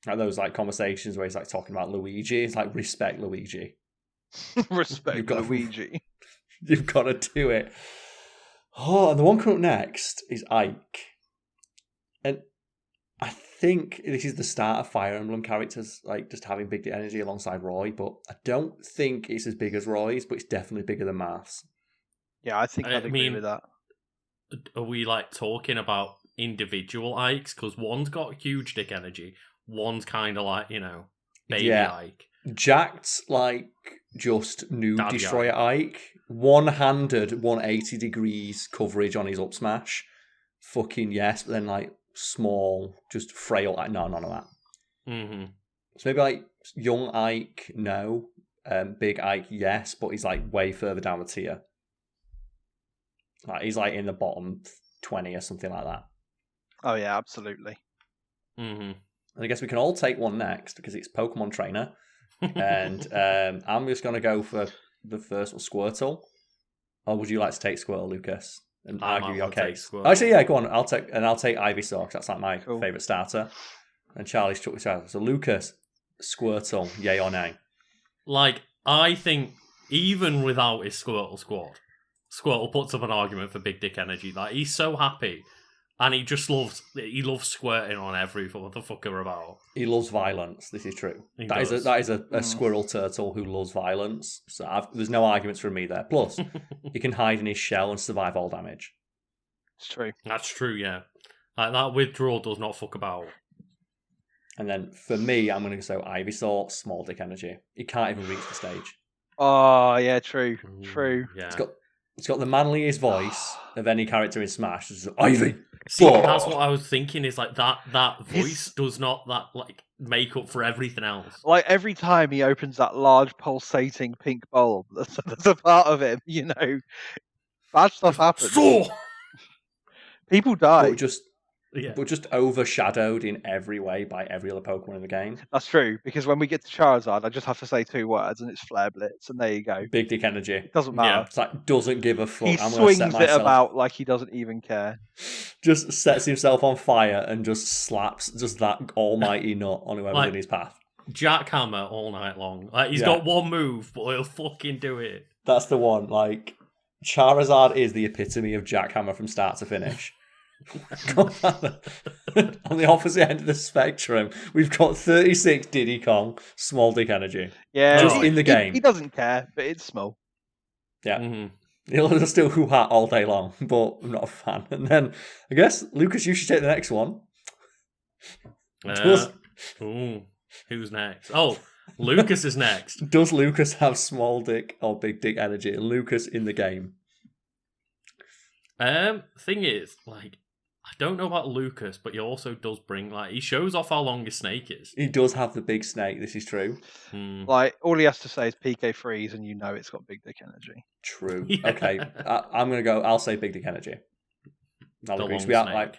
Like those like conversations where he's like talking about Luigi, it's like respect Luigi. Respect Luigi. You've got to do it. Oh, and the one coming up next is Ike. And I think this is the start of Fire Emblem characters, like just having big energy alongside Roy, but I don't think it's as big as Roy's, but it's definitely bigger than Mars. Yeah, I think I'd agree with that. Are we like talking about individual Ikes? Because one's got huge dick energy, one's kind of like, baby Ike. Jacked like just noob Daddy destroyer Ike. One-handed 180 degrees coverage on his up smash. Fucking yes, but then like small, just frail. Like, no, none of that. Mm-hmm. So maybe like young Ike, no. Big Ike, yes, but he's like way further down the tier. Like he's like in the bottom 20 or something like that. Oh yeah, absolutely. Mm-hmm. And I guess we can all take one next because it's Pokemon Trainer. And I'm just going to go for the first one, Squirtle. Or would you like to take Squirtle, Lucas? And argue your case. Actually, yeah, go on. I'll take Ivysaur because that's like my favourite starter. And Charlie's took the starter. So Lucas, Squirtle, yay or nay? Like, I think even without his Squirtle squad, Squirtle puts up an argument for big dick energy. Like, he's so happy. And he loves squirting on every motherfucker about. He loves violence. This is true. That is a squirrel turtle who loves violence. So there's no arguments from me there. Plus, he can hide in his shell and survive all damage. It's true. That's true, yeah. Like, that withdrawal does not fuck about. And then for me, I'm going to go Ivysaur, small dick energy. He can't even reach the stage. Oh yeah, true. True. Yeah. It's got the manliest voice of any character in Smash. It's Ivy. See, that's what I was thinking. Is like that voice does not make up for everything else. Like every time he opens that large pulsating pink bulb, that's a part of him. Bad stuff happens. People die. But just overshadowed in every way by every other Pokemon in the game. That's true, because when we get to Charizard, I just have to say 2 words, and it's Flare Blitz, and there you go. Big dick energy. It doesn't matter. Yeah. It's like, doesn't give a fuck. He swings it about like he doesn't even care. Just sets himself on fire and just slaps just that almighty nut on whoever's in his path. Jackhammer all night long. Like, he's got one move, but he'll fucking do it. That's the one. Like, Charizard is the epitome of Jackhammer from start to finish. On the opposite end of the spectrum, we've got 36 Diddy Kong, small dick energy. Yeah, just in the game. He doesn't care, but it's small. Yeah, he'll still hoo-ha all day long, but I'm not a fan. And then I guess Lucas, you should take the next one. Who's next? Oh, Lucas is next. Does Lucas have small dick or big dick energy? Lucas in the game. Thing is, like, I don't know about Lucas, but he also does bring, like, he shows off how long his snake is. He does have the big snake. This is true. Like, all he has to say is PK freeze, and you know it's got big dick energy. True. Yeah. Okay, I'm gonna go. I'll say big dick energy. I'll The agree. long So we are snake. like,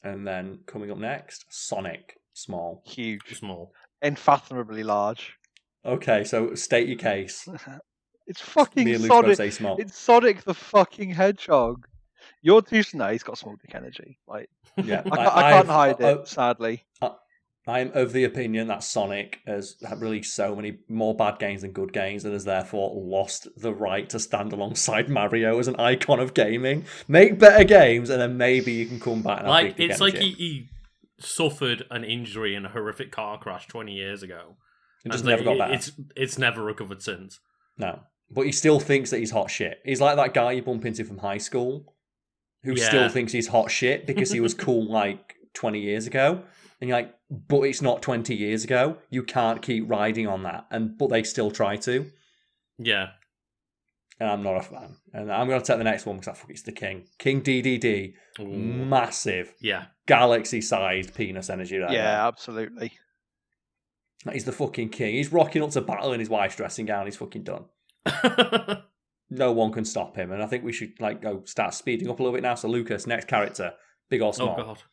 and then coming up next, Sonic, small. Huge. Small. Unfathomably large. Okay, so state your case. It's fucking Me and Luke both Sonic. say small. It's Sonic the fucking Hedgehog. You're too no, he's got small dick energy. Like, Yeah, I can't hide it, sadly. I'm of the opinion that Sonic has released so many more bad games than good games and has therefore lost the right to stand alongside Mario as an icon of gaming. Make better games and then maybe you can come back and have big dick It's energy. like he suffered an injury in a horrific car crash 20 years ago. It just never got better. It's never recovered since. No. But he still thinks that he's hot shit. He's like that guy you bump into from high school who still thinks he's hot shit because he was cool like 20 years ago. And you're like, but it's not 20 years ago. You can't keep riding on that. But they still try to. Yeah. And I'm not a fan. And I'm going to take the next one because I think it's the king. King DDD. Ooh. Massive. Yeah. Galaxy-sized penis energy there. Yeah, absolutely. He's the fucking king. He's rocking up to battle in his wife's dressing gown. He's fucking done. No one can stop him. And I think we should go start speeding up a little bit now. So Lucas, next character. Big or small? Oh, God.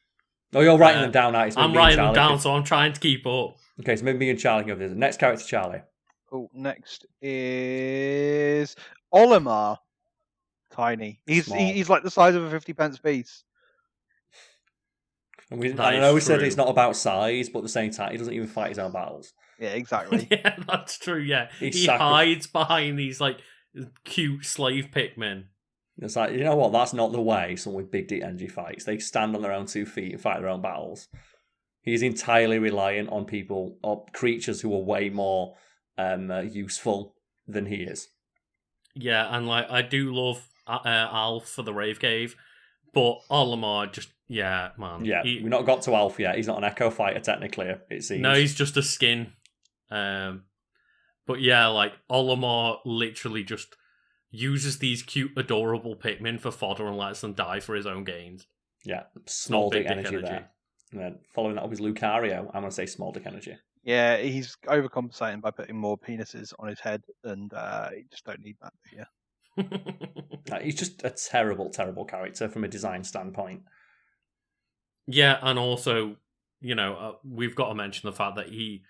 Oh, you're writing them down now. I'm writing them down, so I'm trying to keep up. Okay, so maybe me and Charlie can go this. Next character, Charlie. Oh, next is Olimar. Tiny. He's like the size of a 50p piece. And I know we said it's not about size, but at the same time, he doesn't even fight his own battles. Yeah, exactly. Yeah, that's true, yeah. He hides behind these, like, cute slave Pikmin. It's like, you know what? That's not the way someone with big dick energy fights. They stand on their own 2 feet and fight their own battles. He's entirely reliant on people or creatures who are way more useful than he is. Yeah, and like I do love Alf for the Rave Cave, but Olimar just man. Yeah, we've not got to Alf yet. He's not an Echo Fighter technically. It seems. No, he's just a skin. But yeah, like Olimar literally just uses these cute, adorable Pikmin for fodder and lets them die for his own gains. Yeah, small dick energy there. And then following that up is Lucario. I'm going to say small dick energy. Yeah, he's overcompensating by putting more penises on his head, and you just don't need that here. He's just a terrible, terrible character from a design standpoint. Yeah, and also, we've got to mention the fact that he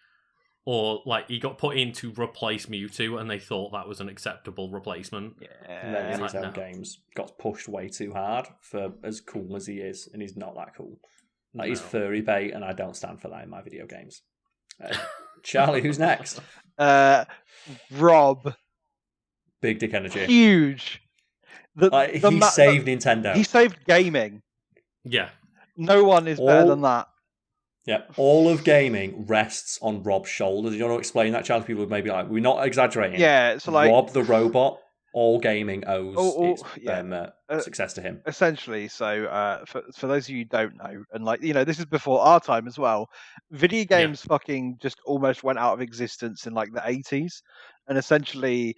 got put in to replace Mewtwo, and they thought that was an acceptable replacement. Yeah, and then in his own games, got pushed way too hard for as cool as he is, and he's not that cool. He's furry bait, and I don't stand for that in my video games. Charlie, who's next? Rob. Big dick energy. Huge. He saved Nintendo. He saved gaming. Yeah. No one is better than that. Yeah, all of gaming rests on Rob's shoulders. You want to explain that, Charlie? People would maybe like, we're not exaggerating. Yeah, so like Rob the robot, all gaming owes its success to him. Essentially, so for those of you who don't know, and this is before our time as well, video games fucking just almost went out of existence in like the 80s, and essentially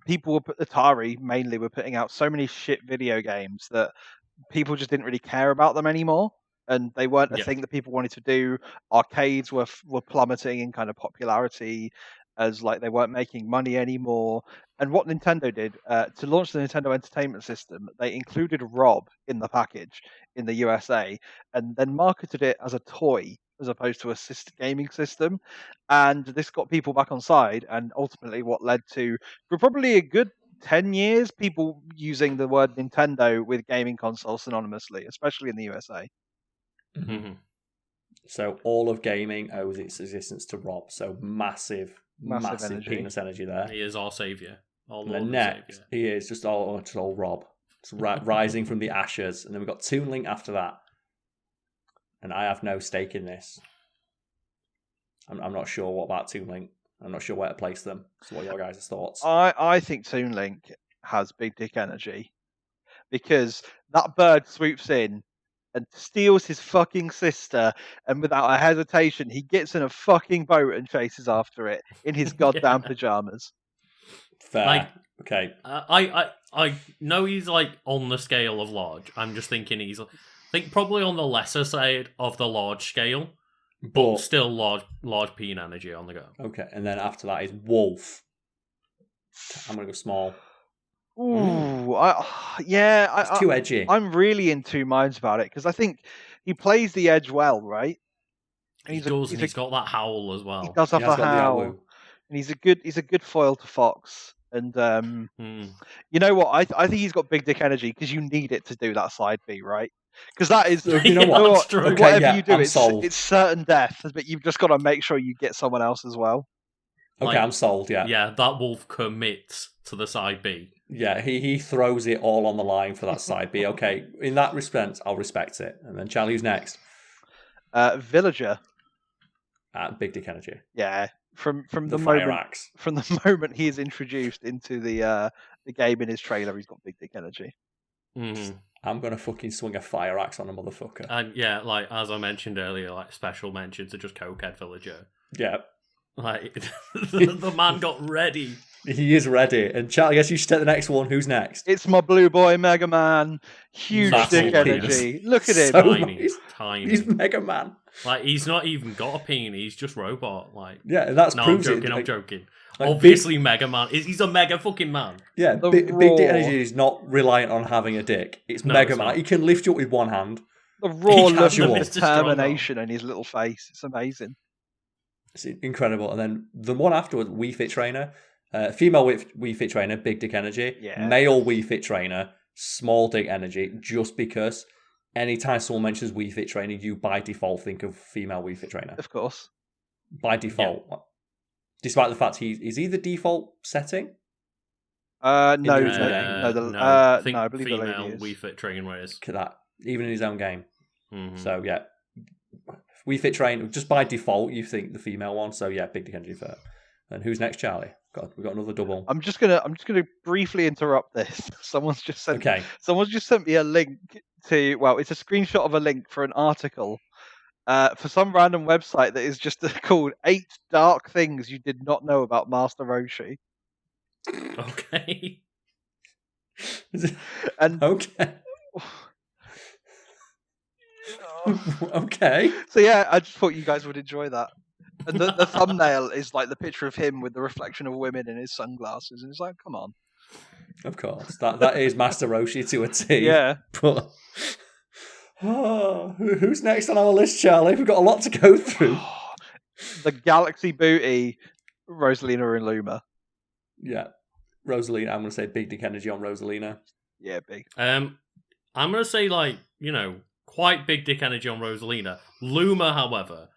people Atari mainly were putting out so many shit video games that people just didn't really care about them anymore. And they weren't a thing that people wanted to do. Arcades were plummeting in kind of popularity as they weren't making money anymore. And what Nintendo did to launch the Nintendo Entertainment System, they included Rob in the package in the USA and then marketed it as a toy as opposed to a gaming system. And this got people back on side, and ultimately what led to, for probably a good 10 years, people using the word Nintendo with gaming consoles synonymously, especially in the USA. Mm-hmm. So all of gaming owes its existence to Rob. So massive energy. penis energy there. He is our saviour. And next, he is just all Rob. It's rising from the ashes. And then we've got Toon Link after that. And I have no stake in this. I'm not sure what about Toon Link. I'm not sure where to place them. So what are your guys' thoughts? I think Toon Link has big dick energy because that bird swoops in and steals his fucking sister, and without a hesitation, he gets in a fucking boat and chases after it in his goddamn pajamas. Fair. Like- Okay. I know he's like on the scale of large. I'm just thinking I think probably on the lesser side of the large scale, but still large peen energy on the go. Okay, and then after that is Wolf. I'm gonna go small. Ooh, It's too edgy. I'm really in two minds about it because I think he plays the edge well, right? And He's got that howl as well. He does have He has a got the howl, Awu. and he's a good foil to Fox. And you know what? I think he's got big dick energy because you need it to do that side B, right? Because that is You know what? That's true. Okay, whatever yeah, you do, I'm sold. it's certain death, but you've just got to make sure you get someone else as well. Okay, I'm sold. Yeah. Yeah, that wolf commits to the side B. Yeah, he throws it all on the line for that side B. Okay, in that respect, I'll respect it. And then Charlie, who's next? Villager. Big dick energy. Yeah, from The the fire moment axe. from the moment he is introduced into the game in his trailer, he's got big dick energy. Mm-hmm. I'm gonna fucking swing a fire axe on a motherfucker. And yeah, like as I mentioned earlier, like special mentions are just cokehead villager. Yeah, Like the man got ready. he is ready. And Charlie, I guess you should take the next one. Who's next? It's my blue boy Mega Man, huge Massive dick penis. energy. Look at him. So Tiny, tiny. He's Mega Man. Like he's not even got a peen. He's just robot. Like Yeah, and that's no, I'm proves joking. it. I'm Like, joking. like Obviously, Mega Man. He's a mega fucking man. Yeah, The big dick raw- energy is not reliant on having a dick. It's No, Mega it's Man. not. He can lift you up with one hand. The raw He look casual. of Mr. Strong determination in his little face. It's amazing. It's incredible. And then the one afterwards, Wii Fit Trainer. Female Wii Fit Trainer, big dick energy. Yeah. Male Wii Fit Trainer, small dick energy, just because anytime someone mentions Wii Fit Trainer, you by default think of female Wii Fit Trainer. Of course. By default. Despite the fact is he the default setting? No, the original game? I think no, I believe the female lady is. Wii Fit trainer is. Look at that. Even in his own game. Mhm. So yeah. Wii Fit Trainer, just by default, you think the female one. So yeah, big dick energy for her. And who's next, Charlie? God, we've got another double. I'm just gonna briefly interrupt this. Someone's just sent me a link to it's a screenshot of a link for an article for some random website that is just called 8 Dark Things You Did Not Know About Master Roshi. Okay. And Okay. Okay. so yeah, I just thought you guys would enjoy that. And the thumbnail is like the picture of him with the reflection of women in his sunglasses, and it's like, come on. Of course. That is Master Roshi to a T. Yeah. But who's next on our list, Charlie? We've got a lot to go through. The Galaxy Booty, Rosalina and Luma. Yeah. Rosalina, I'm going to say big dick energy on Rosalina. Yeah, big. I'm gonna say quite big dick energy on Rosalina. Luma, however,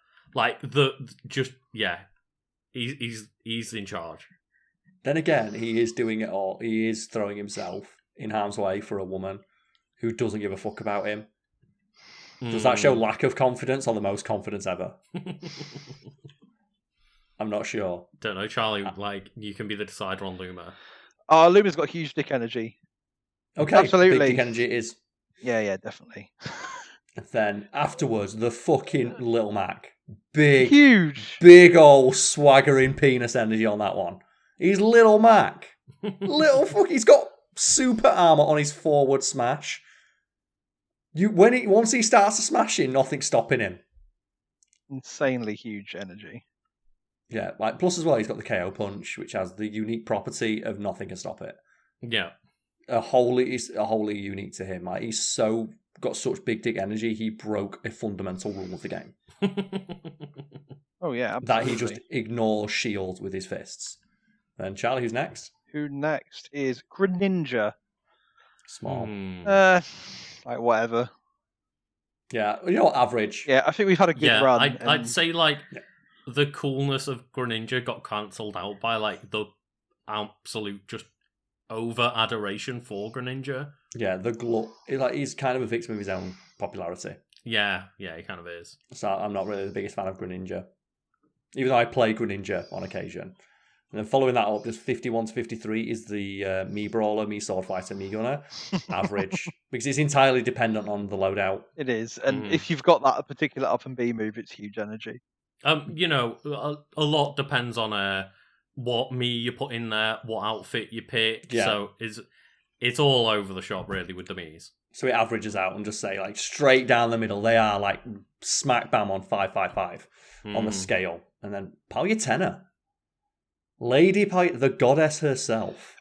he's in charge. Then again, he is doing it all. He is throwing himself in harm's way for a woman who doesn't give a fuck about him. Does that show lack of confidence or the most confidence ever? I'm not sure. Don't know, Charlie. You can be the decider on Luma. Luma's got huge dick energy. Okay, Absolutely. big dick energy is. Yeah, definitely. Then afterwards, the fucking Little Mac. Huge. Big old swaggering penis energy on that one. He's Little Mac. He's got super armor on his forward smash. Once he starts to smashing, nothing's stopping him. Insanely huge energy. Yeah, plus as well, he's got the KO punch, which has the unique property of nothing can stop it. Yeah. It's wholly unique to him. He's got such big dick energy, he broke a fundamental rule of the game. Oh yeah, absolutely. That he just ignores shields with his fists. And Charlie, who's next? Who next is Greninja. Small. Whatever. Yeah, average. Yeah, I think we've had a good run. I'd say the coolness of Greninja got cancelled out by the absolute just over adoration for Greninja. Yeah, the he's kind of a victim of his own popularity. Yeah, he kind of is. So I'm not really the biggest fan of Greninja. Even though I play Greninja on occasion. And then following that up, just 51 to 53 is the me brawler, me sword fighter, me gunner. Average. Because it's entirely dependent on the loadout. It is, and if you've got that particular up and B move, it's huge energy. You know, a lot depends on what me you put in there, what outfit you pick. Yeah. So it's all over the shop really with the me's. So it averages out and just say like straight down the middle. They are like smack bam on 555 on the scale. And then Palutena. Lady Palutena, the goddess herself.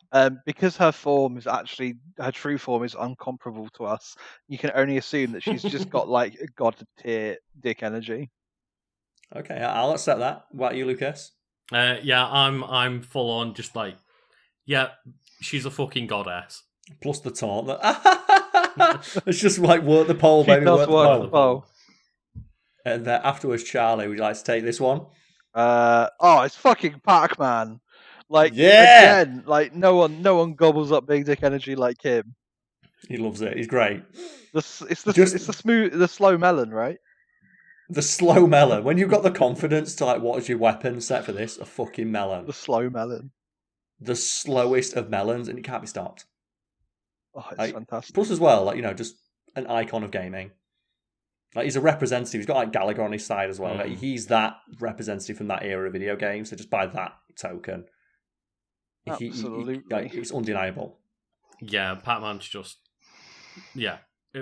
Because her form is actually, her true form is uncomparable to us, you can only assume that she's just got like god tier dick energy. Okay, I'll accept that. What about you, Lucas? Yeah, I'm full on just like, yeah, she's a fucking goddess. Plus the taunt. It's just like work the pole, baby. Does work the pole. And then afterwards, Charlie, would you like to take this one? It's fucking Pac-Man. Like, yeah! Again, like no one gobbles up big dick energy like him. He loves it. He's great. It's the slow melon, right? The slow melon. When you've got the confidence to like, what is your weapon set for this? A fucking melon. The slow melon. The slowest of melons, and it can't be stopped. Oh, it's fantastic. Plus, as well, like just an icon of gaming. Like he's a representative. He's got like Gallagher on his side as well. Like, he's that representative from that era of video games. So just by that token, absolutely, it's undeniable. Yeah, Pac-Man's just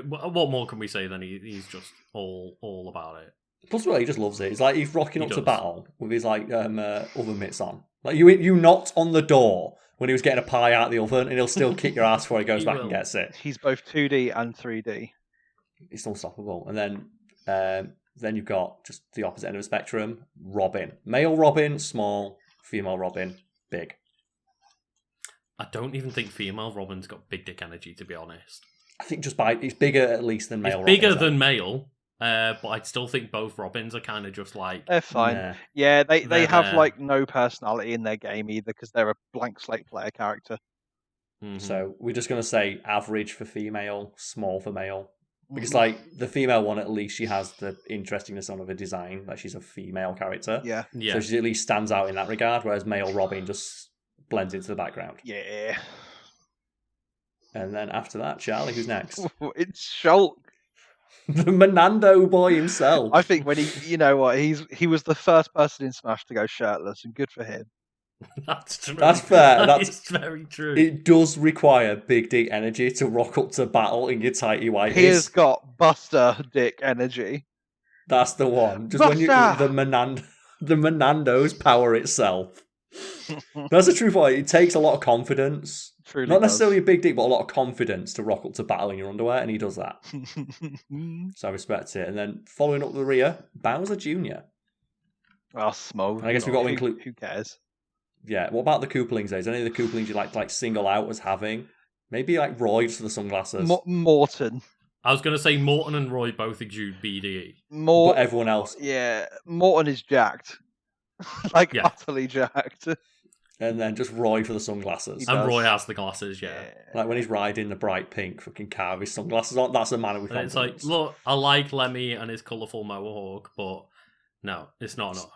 what more can we say than he's just all about it. Plus, well, he just loves it. It's like he's rocking up to battle with his like oven mitts on. Like you knocked on the door when he was getting a pie out of the oven, and he'll still kick your ass before he goes back and gets it. He's both 2D and 3D. It's unstoppable. And then you've got just the opposite end of the spectrum. Robin, male Robin, small. Female Robin, big. I don't even think female Robin's got big dick energy, to be honest. I think it's bigger at least than male. It's bigger than male, but I still think both Robins are kind of just like they're fine. Yeah, they have like no personality in their game either because they're a blank slate player character. Mm-hmm. So we're just gonna say average for female, small for male. Because, like, the female one, at least she has the interestingness on her design. Like, she's a female character. Yeah. So she at least stands out in that regard, whereas male Robin just blends into the background. Yeah. And then after that, Charlie, who's next? It's Shulk. The Menando boy himself. I think when he was the first person in Smash to go shirtless, and good for him. That's true. That's fair. That's very true. It does require big dick energy to rock up to battle in your tighty whities. He has got Buster dick energy. That's the one. Just Buster! When the Menando's power itself. That's a true point. It takes a lot of confidence. Truly Not necessarily a big dick, but a lot of confidence to rock up to battle in your underwear, and he does that. So I respect it. And then following up the rear, Bowser Jr. Oh, Smallwood. I guess we've got to include. Who cares? Yeah. What about the Koopalings? Is any of the Koopalings you like single out as having? Maybe like Roy just for the sunglasses. Morton. I was going to say Morton and Roy both exude BDE. But everyone else. Yeah, Morton is jacked. Utterly jacked. And then just Roy for the sunglasses. And Roy has the glasses, yeah. Like when he's riding the bright pink fucking car with his sunglasses on, that's a man with confidence. It's like, look, I like Lemmy and his colourful mohawk, but no, it's not enough.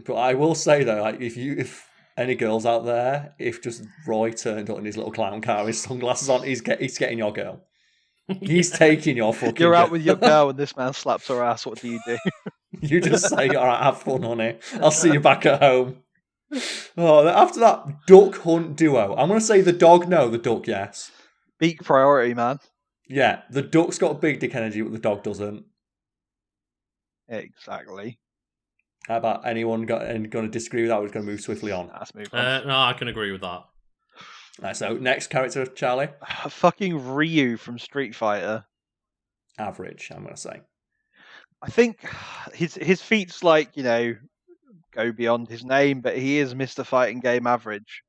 But I will say though, like if any girls out there, if just Roy turned up in his little clown car with his sunglasses on, he's getting your girl. He's taking your fucking You're out girl. with your girl and this man slaps her ass, what do you do? You just say, alright, have fun, honey. I'll see you back at home. Oh, after that, duck hunt duo. I'm going to say the dog no, the duck yes. Beak priority, man. Yeah, the duck's got big dick energy, but the dog doesn't. Exactly. How about anyone going to disagree with that? We're going to move swiftly on. Let's move on. No, I can agree with that. Right, so next character, Charlie. Fucking Ryu from Street Fighter. Average, I'm going to say. I think his feats go beyond his name, but he is Mr. Fighting Game average.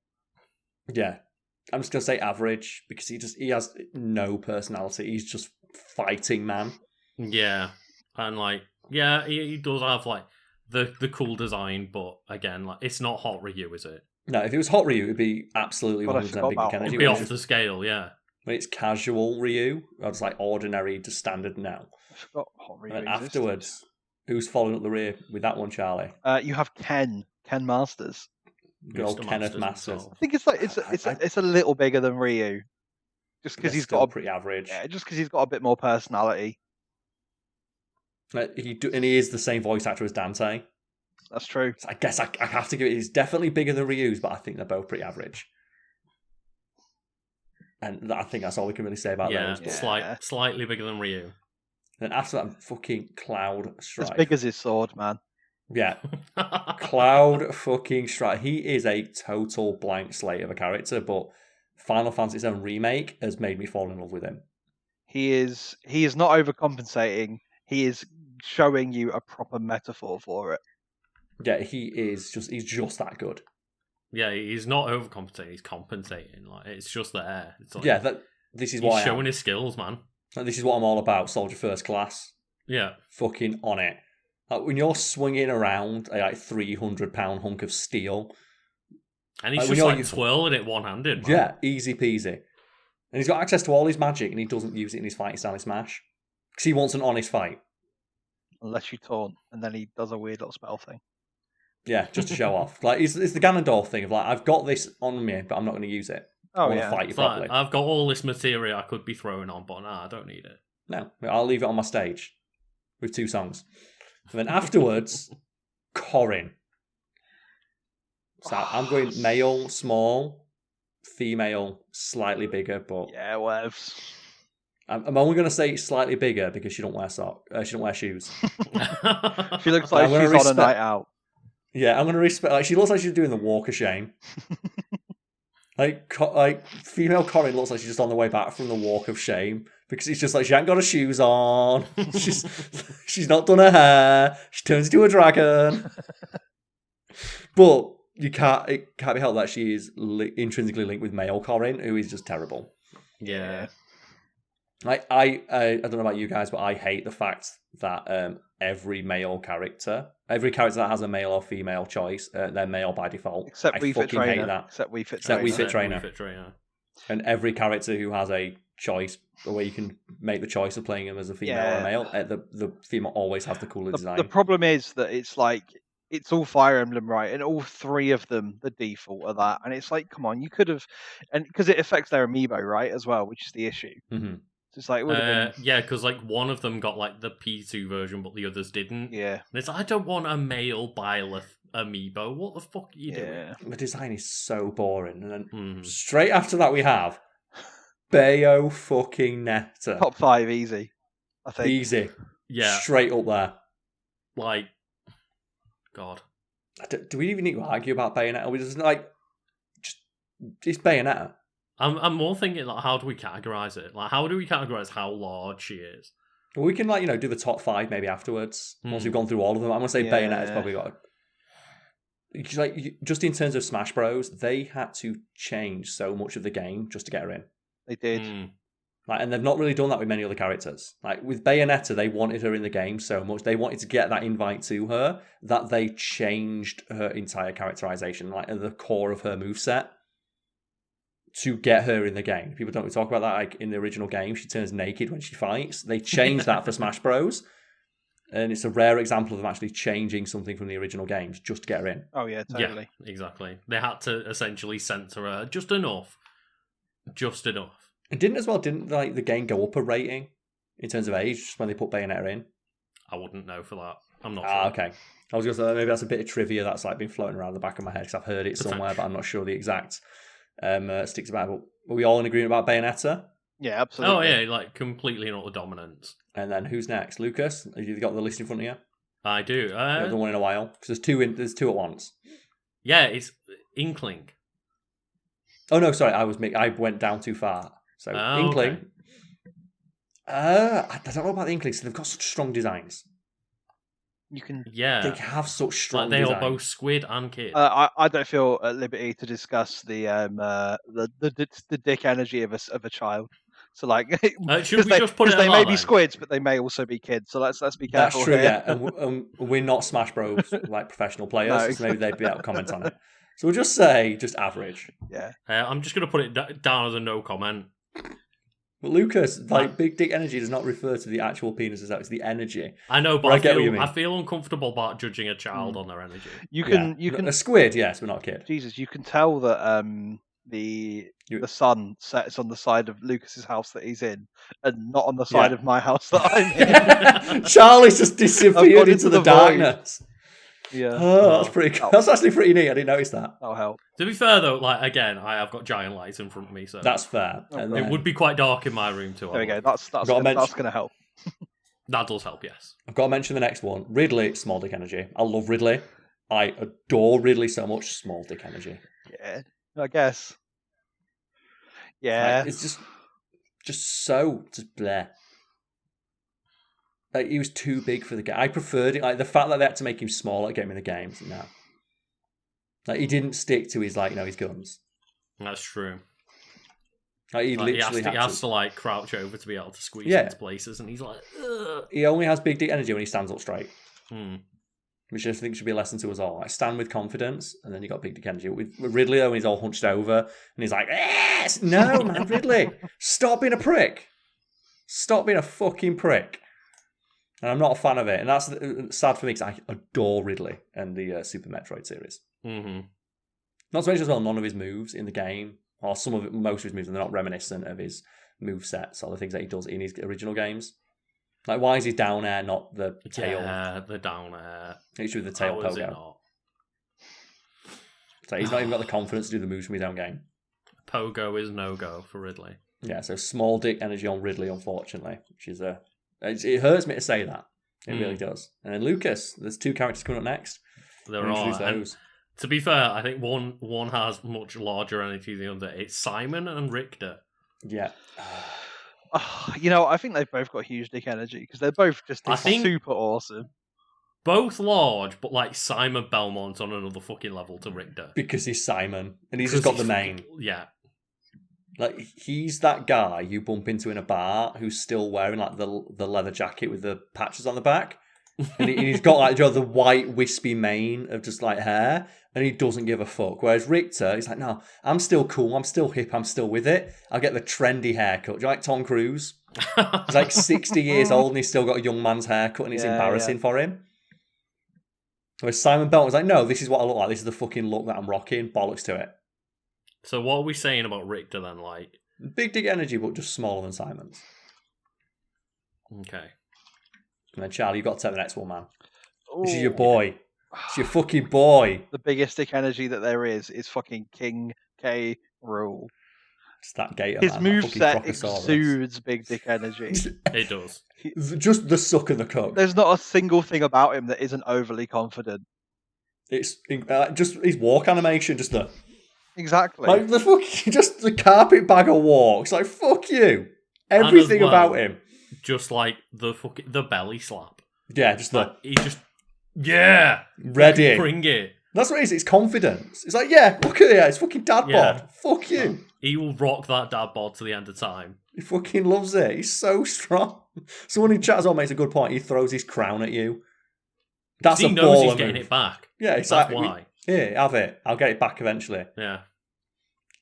Yeah, I'm just gonna say average because he has no personality. He's just fighting man. Yeah, and he does have the cool design, but again, it's not Hot Ryu, is it? No, if it was Hot Ryu, it'd be absolutely 100% big energy. It'd be off the scale, yeah. When it's casual Ryu, or it's ordinary to standard now. I forgot Hot Ryu. And afterwards, who's following up the rear with that one, Charlie? You have Ken Masters. Good old Mr. Kenneth Masters Masters. himself. I think it's like it's a little bigger than Ryu, just because he's still got pretty average. just because he's got a bit more personality. And he is the same voice actor as Dante. That's true. So I guess I have to give it. He's definitely bigger than Ryu's, but I think they're both pretty average. And I think that's all we can really say about those. Yeah. Slightly bigger than Ryu. Then after that, fucking Cloud Strife. As big as his sword, man. Yeah. Cloud fucking Strife. He is a total blank slate of a character, but Final Fantasy's own remake has made me fall in love with him. He is not overcompensating. He is showing you a proper metaphor for it. Yeah, he's just that good. Yeah, he's not overcompensating, he's compensating. Like, it's just there. It's like, this is he's why showing his skills, man. This is what I'm all about, Soldier First Class. Yeah. Fucking on it. Like, when you're swinging around a 300-pound hunk of steel. And he's just twirling it one-handed, man. Yeah, easy peasy. And he's got access to all his magic, and he doesn't use it in his fighting style in Smash. Because he wants an honest fight. Unless you taunt, and then he does a weird little spell thing. Yeah, just to show off. Like, it's the Ganondorf thing of, like, I've got this on me, but I'm not going to use it. I want to fight you properly. Like, I've got all this material I could be throwing on, but I don't need it. No, I'll leave it on my stage with 2 songs. And then afterwards, Corrin. So I'm going male, small, female, slightly bigger, but yeah, whatevs. I'm only going to say slightly bigger because she don't wear she don't wear shoes. She looks like she's on a night out. Yeah, I'm going to respect. Like, she looks like she's doing the walk of shame. like female Corrin looks like she's just on the way back from the walk of shame because it's just like she ain't got her shoes on. she's not done her hair. She turns into a dragon. But it can't be helped that she is intrinsically linked with male Corrin, who is just terrible. Yeah. Like I don't know about you guys, but I hate the fact that every character that has a male or female choice, they're male by default. Except I Wii Fit fucking hate Trainer. that. Except Wii Fit Trainer. And every character who has a choice where you can make the choice of playing them as a female or a male, the female always has the cooler design. The problem is that it's like it's all Fire Emblem, right? And all 3 of them, the default are that. And it's like, come on, you could have, and because it affects their amiibo, right, as well, which is the issue. Mm-hmm. It's like, it would have been... Yeah, because like one of them got like the P2 version, but the others didn't. Yeah. And it's like, I don't want a male Byleth amiibo. What the fuck are you doing? The design is so boring. And then straight after that we have Bayo fucking Netta. Top 5 easy, I think. Easy. Yeah. Straight up there. Like, God. Do we even need to argue about Bayonetta? We just it's Bayonetta. I'm more thinking, like, how do we categorize it? Like, how do we categorize how large she is? Well, we can, like, do the top 5 maybe afterwards once we've gone through all of them. I'm gonna say Bayonetta's probably got. Like, just in terms of Smash Bros, they had to change so much of the game just to get her in. They did. Like, and they've not really done that with many other characters. Like with Bayonetta, they wanted her in the game so much. They wanted to get that invite to her that they changed her entire characterization, like at the core of her moveset, to get her in the game. People don't talk about that. Like in the original game, she turns naked when she fights. They changed that for Smash Bros. And it's a rare example of them actually changing something from the original games just to get her in. Oh yeah, totally. Yeah, exactly. They had to essentially censor her just enough. Just enough. And didn't like the game go up a rating in terms of age when they put Bayonetta in? I wouldn't know for that. I'm not sure. Okay. I was going to say maybe that's a bit of trivia that's like been floating around the back of my head because I've heard it somewhere, but I'm not sure the exact sticks about it. But are we all in agreement about Bayonetta? Yeah, absolutely. Oh yeah, like completely and utter dominance. And then who's next? Lucas? Have you got the list in front of you? I do. You haven't done one in a while because there's two at once. Yeah, it's Inkling. Oh no, sorry, I went down too far. So Inkling. Okay. I don't know about the Inkling. So they've got such strong designs. You can. Yeah. They have such strong. They designs. are both squid and kid. I don't feel at liberty to discuss the dick energy of a child. So like, should we just put it? They may be squids, but they may also be kids. So let's be careful. That's true. Here. Yeah, and we're not Smash Bros like professional players, No, so maybe they'd be able to comment on it. So we'll just say just average. Yeah. I'm just gonna put it down as a no comment. But Lucas, like, big dick energy does not refer to the actual penis itself, it's the energy. I know, but I get what you mean. I feel uncomfortable about judging a child on their energy. You can A squid, yes, but not a kid. Jesus, you can tell that the sun sets on the side of Lucas's house that he's in, and not on the side of my house that I'm in. Charlie's just disappeared into the darkness. Yeah. Oh, that's pretty cool. That's actually pretty neat. I didn't notice that. That'll help. To be fair, though, like again, I have got giant lights in front of me, so that's fair. And it would be quite dark in my room too. There we go. That's going to help. That does help, yes. I've got to mention the next one. Ridley, small dick energy. I love Ridley. I adore Ridley so much. Small dick energy. Yeah, I guess. Yeah, like, it's just so bleh. Like, he was too big for the game. I preferred it. Like, the fact that they had to make him smaller gave me the games. No. Like, he didn't stick to his, like, his guns. That's true. Like, he has to like crouch over to be able to squeeze into places, and he's like, ugh. He only has big dick energy when he stands up straight. Hmm. Which I think should be a lesson to us all. Like, stand with confidence, and then you got big dick energy. With Ridley, though, when he's all hunched over, and he's like, yes! No, man, Ridley! Stop being a prick! Stop being a fucking prick. And I'm not a fan of it. And that's sad for me, because I adore Ridley and the Super Metroid series. Mm-hmm. Not to mention as well, none of his moves in the game, or most of his moves, they're not reminiscent of his move sets or the things that he does in his original games. Like, why is he down air, not the tail? Yeah, the down air. It's with the tail pogo. So he's not even got the confidence to do the moves from his own game. Pogo is no-go for Ridley. Yeah, so small dick energy on Ridley, unfortunately, which is it hurts me to say that. It really does. And then Lucas, there's 2 characters coming up next. There are. Those. To be fair, I think one has much larger energy than the other. It's Simon and Richter. Yeah. I think they've both got huge dick energy because they're both just super awesome. Both large, but like Simon Belmont's on another fucking level to Richter. Because he's Simon, and he's just got the main. Yeah. Like, he's that guy you bump into in a bar who's still wearing like the leather jacket with the patches on the back. And he's got like the white wispy mane of just like hair, and he doesn't give a fuck. Whereas Richter, he's like, no, I'm still cool, I'm still hip, I'm still with it. I'll get the trendy haircut. Do you like Tom Cruise? He's like 60 years old and he's still got a young man's haircut, and it's embarrassing for him. Whereas Simon Belmont was like, no, this is what I look like. This is the fucking look that I'm rocking. Bollocks to it. So what are we saying about Richter then? Like, big dick energy, but just smaller than Simon's. Okay. And then Charlie, you've got to take the next one, man. Ooh. This is your boy. It's your fucking boy. The biggest dick energy that there is fucking King K. Rool. It's that gator, His man. moveset exudes big dick energy. It does. Just the suck and the cook. There's not a single thing about him that isn't overly confident. It's just his walk animation, just the... Exactly. Like, just the carpet bagger walks. Like, fuck you. Everything about him. Just like the belly slap. Yeah, just he just ready. Bring it. That's what it is. It's confidence. It's like, yeah, look at it. It's fucking dad bod. Fuck you. He will rock that dad bod to the end of time. He fucking loves it. He's so strong. Someone in chat as well makes a good point. He throws his crown at you. That's he knows he's getting it back. Yeah, that's like, why. Here, have it. I'll get it back eventually. Yeah.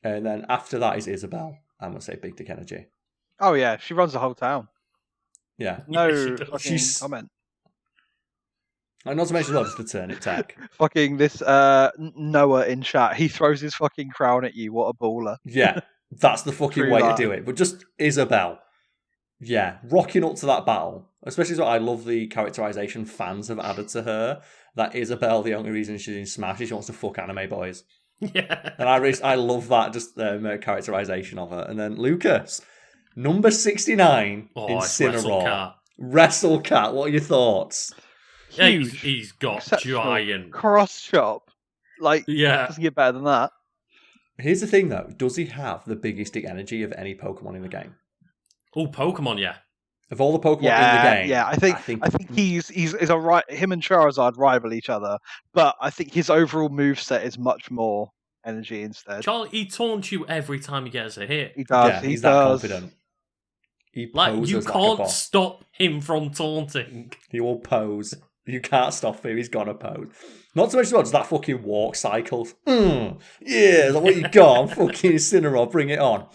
And then after that is Isabel. I'm gonna say big dick energy. Oh yeah, she runs the whole town. Yeah. No she's comment. And not to mention, just the turnip tech. Fucking this Noah in chat. He throws his fucking crown at you. What a baller. Yeah, that's the fucking way to do it. But just Isabel. Yeah, rocking up to that battle. Especially as well, I love the characterization fans have added to her. That Isabel, the only reason she's in Smash is she wants to fuck anime boys. Yeah. And I love that, just characterization of her. And then Lucas, number 69, Incineroar. WrestleCat, what are your thoughts? Yeah, he's got giant cross chop. Like, doesn't get better than that. Here's the thing, though. Does he have the biggest dick energy of any Pokemon in the game? Oh, Pokemon, yeah. Of all the Pokemon in the game, yeah, I think he's a right. Him and Charizard rival each other, but I think his overall moveset is much more energy instead. Charlie, he taunts you every time he gets a hit. He does. Yeah, he's that confident. He you can't stop him from taunting. He will pose. You can't stop him. He's gonna pose. Not so much as that fucking walk cycle. Yeah, like, what you got? I'm fucking Incineroar. Bring it on.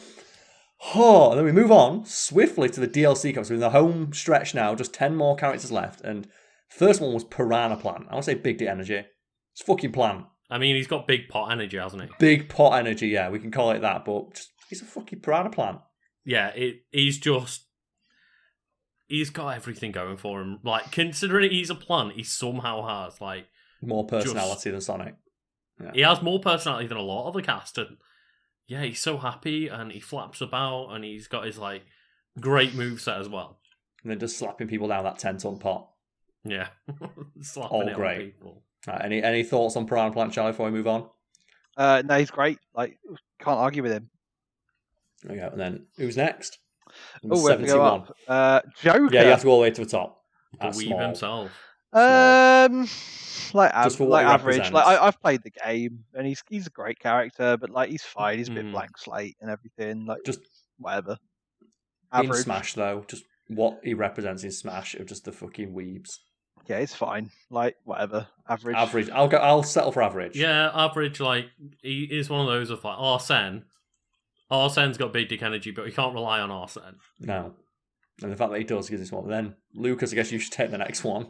Oh, and then we move on swiftly to the DLC comes. We're in the home stretch now, just 10 more characters left. And first one was Piranha Plant. I want to say Big Dick Energy. It's fucking plant. I mean, he's got big pot energy, hasn't he? Big pot energy, yeah, we can call it that, but he's a fucking Piranha Plant. Yeah, he's got everything going for him. Like, considering he's a plant, he somehow has, like... More personality than Sonic. Yeah. He has more personality than a lot of the cast, and yeah, he's so happy, and he flaps about, and he's got his, like, great moveset as well. And then just slapping people down that 10-ton pot. Yeah. Slapping all it great. on people. Right, any thoughts on Piranha Plant, Charlie, before we move on? No, he's great. Like, can't argue with him. There we go. And then, who's next? Oh, where do we go up? Joker. Yeah, you have to go all the way to the top. The Weeb himself. Just for what he average. represents. Like I've played the game, and he's a great character, but like he's fine. He's a bit Mm. blank slate and everything. Like Just whatever. in Average. Smash, though, just what he represents in Smash are just the fucking weebs. Yeah, it's fine. Like whatever. Average. Average. I'll settle for average. Yeah, average, like, he is one of those of, like, Arsene. Arsene's got big dick energy, but we can't rely on Arsene. No. And the fact that he does gives us one. Then, Lucas, I guess you should take the next one.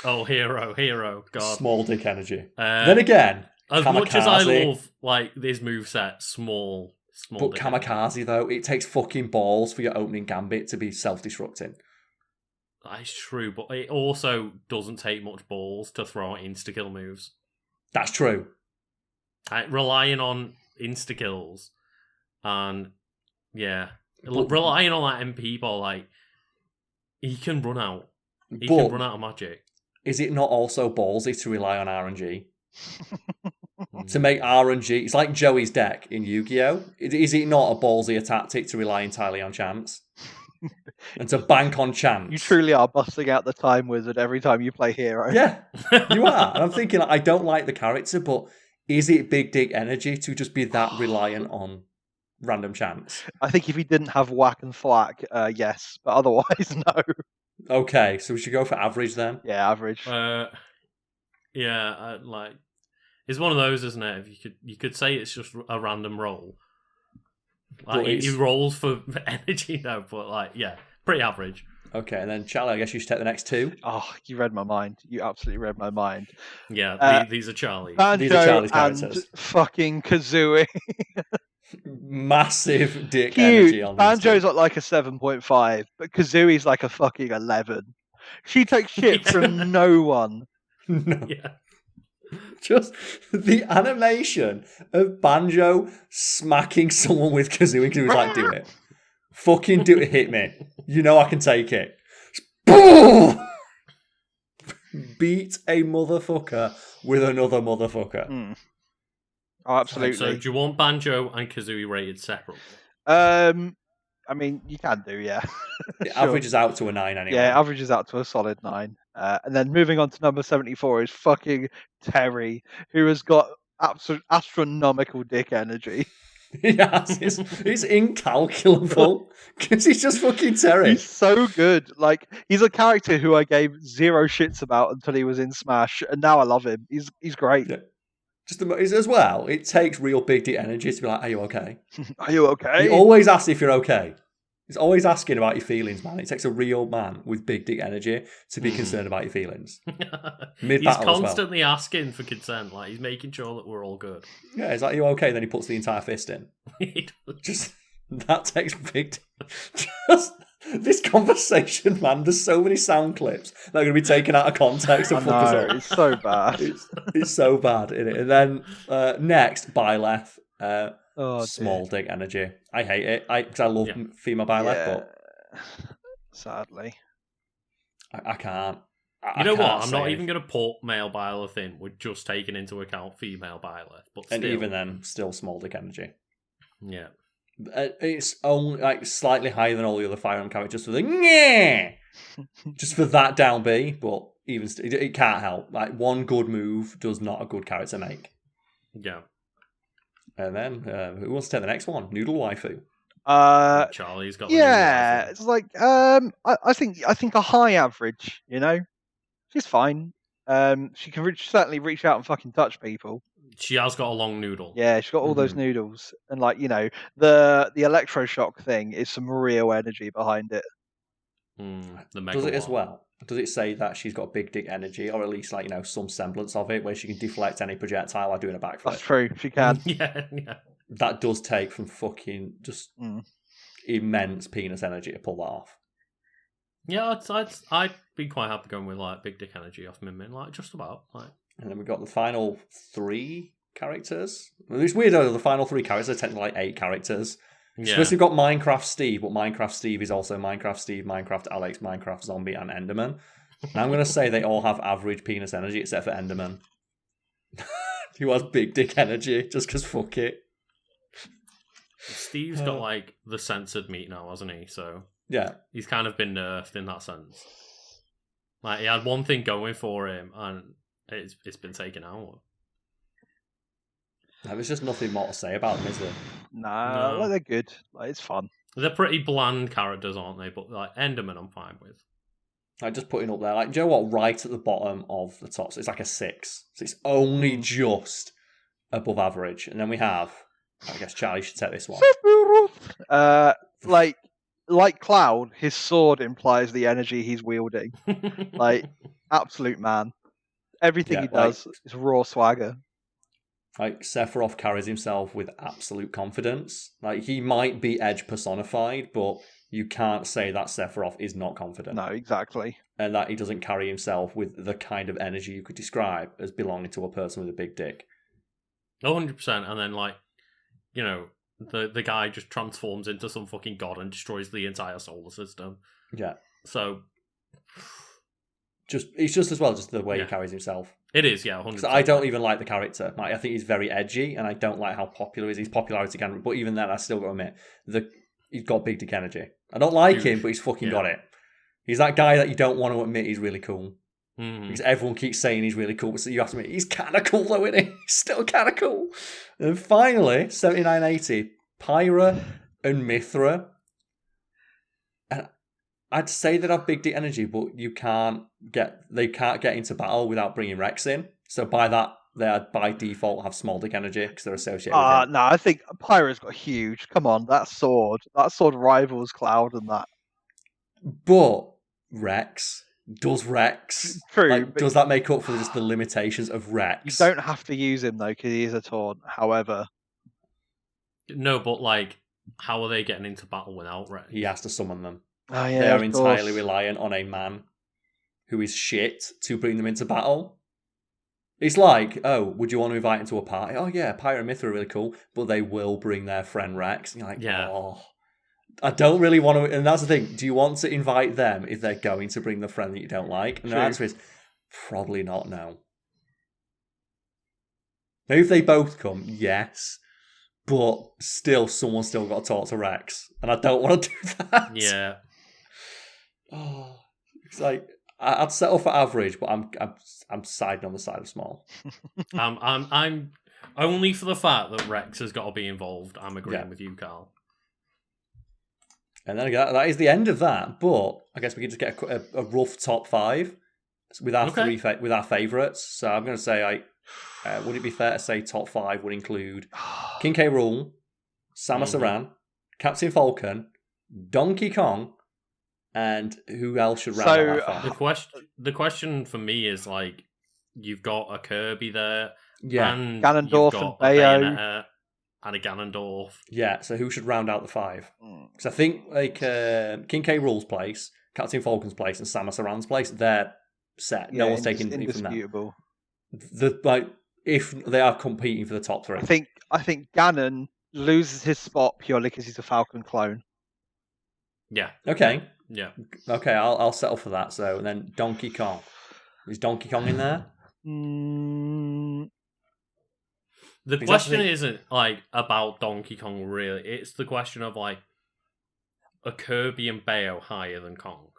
Oh, hero, God. Small dick energy. Then again, as much as I Kamikaze. love, like, this moveset, small But dick Kamikaze, though, it takes fucking balls for your opening gambit to be self-destructing. That's true, but it also doesn't take much balls to throw out insta-kill moves. That's true. Relying on insta-kills and, yeah, But- relying on that MP ball, like, he can run out. He But can run out of magic. is it not also ballsy to rely on RNG? To make RNG... It's like Joey's deck in Yu-Gi-Oh! Is it not a ballsier tactic to rely entirely on chance? And to bank on chance? You truly are busting out the time wizard every time you play hero. Yeah, you are. And I'm thinking, I don't like the character, but is it big dick energy to just be that reliant on random chance? I think if he didn't have whack and thwack, yes, but otherwise, no. Okay, so we should go for average then. Yeah, average. Yeah, like, it's one of those, isn't it? If you could say it's just a random roll. Like, he rolls for energy now, but like, yeah, pretty average. Okay, and then Charlie, I guess you should take the next two. Oh, you read my mind. You absolutely read my mind. Yeah, these are Charlie. Banjo These are Charlie's and characters. fucking Kazooie. Massive dick energy Huge. on these Banjo's two. at like a 7.5, but Kazooie's like a fucking 11. She takes shit from no one. No. Yeah. Just the animation of Banjo smacking someone with Kazooie because he was like, do it. Fucking do it, hit me. You know I can take it. Boom! Beat a motherfucker with another motherfucker. Mm. Oh, absolutely. So, do you want Banjo and Kazooie rated separately? I mean, you can do, yeah. It Sure. averages out to a 9 anyway. Yeah, averages out to a solid 9. And then moving on to number 74 is fucking Terry, who has got absolute astronomical dick energy. Yes, it's incalculable because he's just fucking Terry. He's so good. Like, he's a character who I gave zero shits about until he was in Smash, and now I love him. He's great. Yeah. As well, it takes real big dick energy to be like, are you okay? Are you okay? He always asks if you're okay. He's always asking about your feelings, man. It takes a real man with big dick energy to be concerned about your feelings. Mid-battle He's as well. constantly asking for consent. Like, he's making sure that we're all good. Yeah, he's like, are you okay? Then he puts the entire fist in. He does. Just, that takes big... Just, this conversation, man, there's so many sound clips that are going to be taken out of context I and fuck us know, up. it's so bad. It's so bad, isn't it? And then next, Byleth. Oh, Small dick energy. I hate it. Because I love female Byleth, but sadly. I can't. You know I what? can't I'm say not it. even going to put male Byleth in. We're just taking into account female Byleth. But And still, even then, still small dick energy. yeah. It's only like slightly higher than all the other Fire Emblem characters. Just for the nyeh! Just for that down B, but even it can't help. Like, one good move does not a good character make. Yeah. And then who wants to take the next one? Noodle waifu. Charlie's got the Yeah, new it's like I think a high average. You know, she's fine. She can certainly reach out and fucking touch people. She has got a long noodle. Yeah, she's got all those noodles, and like the electroshock thing is some real energy behind it. The Does it as megawatt. well? Does it say that she's got big dick energy, or at least like some semblance of it, where she can deflect any projectile while doing a backflip? That's true. She can. Yeah. That does take from fucking just immense penis energy to pull that off. Yeah, I'd be quite happy going with like big dick energy off Min Min, like just about like. And then we've got the final 3 characters. Well, it's weird though, the final 3 characters are technically like 8 characters. Yeah. First we've got Minecraft Steve, but Minecraft Steve is also Minecraft Steve, Minecraft Alex, Minecraft Zombie, and Enderman. And I'm going to say they all have average penis energy, except for Enderman. Who has big dick energy, just because fuck it. Steve's got like the censored meat now, hasn't he? So yeah, he's kind of been nerfed in that sense. Like he had one thing going for him, and it's been taken out. There's just nothing more to say about them, is there? Nah, well, they're good. Like, it's fun. They're pretty bland characters, aren't they? But like Enderman, I'm fine with. Like just putting up there, like do you know what? Right at the bottom of the top, so it's like a 6. So it's only just above average, and then we have. I guess Charlie should take this one. Like Cloud, his sword implies the energy he's wielding. Like absolute man. Everything he does is raw swagger. Like Sephiroth carries himself with absolute confidence. Like he might be Edge personified, but you can't say that Sephiroth is not confident. No, exactly. And that he doesn't carry himself with the kind of energy you could describe as belonging to a person with a big dick. 100%. And then like, the guy just transforms into some fucking god and destroys the entire solar system. Yeah. So it's just as well just the way he carries himself. It is, yeah, 100%. I don't even like the character. Like, I think he's very edgy, and I don't like how popular he is. His popularity can, but even then, I still got to admit he's got big dick energy. I don't like him, but he's fucking got it. He's that guy that you don't want to admit he's really cool. Because everyone keeps saying he's really cool, but so you have to admit he's kind of cool though, isn't he? He's still kind of cool. And finally, 7980, Pyra and Mithra. And I'd say they have big dick energy, but they can't get into battle without bringing Rex in. So by that, they are by default have small dick energy because they're associated with him. No, I think Pyra's got huge. Come on, that sword rivals Cloud and that. But Rex. Does Rex? True. Does that make up for just the limitations of Rex? You don't have to use him though, because he is a taunt. However, no, but like, how are they getting into battle without Rex? He has to summon them. Oh, yeah, they are entirely reliant on a man who is shit to bring them into battle. It's like, oh, would you want to invite him to a party? Oh yeah, Pyra and Mithra are really cool, but they will bring their friend Rex. And you're like, oh. I don't really want to, and that's the thing. Do you want to invite them if they're going to bring the friend that you don't like? And the answer is probably not. No. Maybe if they both come, yes, but still, someone's still got to talk to Rex, and I don't want to do that. Yeah. Oh, it's like I'd settle for average, but I'm siding on the side of small. I'm only for the fact that Rex has got to be involved. I'm agreeing with you, Karl. And then again, that is the end of that. But I guess we could just get a rough top 5 with our with our favourites. So I'm going to say, would it be fair to say top 5 would include King K. Rool, Samus Aran, Captain Falcon, Donkey Kong, and who else should round out that 5? The question for me is like, you've got a Kirby there, and Ganondorf and Bayo. And a Ganondorf. Yeah, so who should round out the 5? Because I think like King K. Rool's place, Captain Falcon's place, and Samus Aran's place, they're set. No one's taking anything from that. If they are competing for the top 3. I think Ganon loses his spot purely because he's a Falcon clone. Yeah. Okay. Yeah. Okay, I'll settle for that. So and then Donkey Kong. Is Donkey Kong in there? The question isn't like about Donkey Kong really. It's the question of like, are Kirby and Bayo higher than Kong?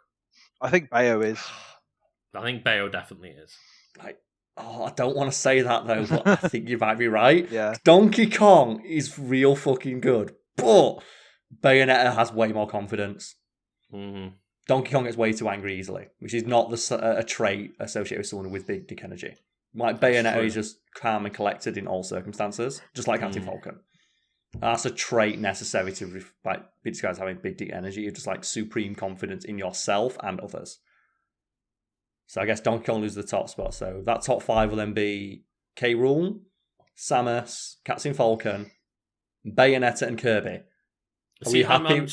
I think Bayo is. I think Bayo definitely is. I don't want to say that though, but I think you might be right. Yeah. Donkey Kong is real fucking good, but Bayonetta has way more confidence. Donkey Kong gets way too angry easily, which is not a trait associated with someone with big dick energy. Like Bayonetta true. is just calm and collected in all circumstances, just like Captain Falcon. That's a trait necessary to like be described as having big dick energy. You're just like supreme confidence in yourself and others. So I guess Donkey Kong loses the top spot. So that top 5 will then be K. Rool, Samus, Captain Falcon, Bayonetta, and Kirby. Are we happy?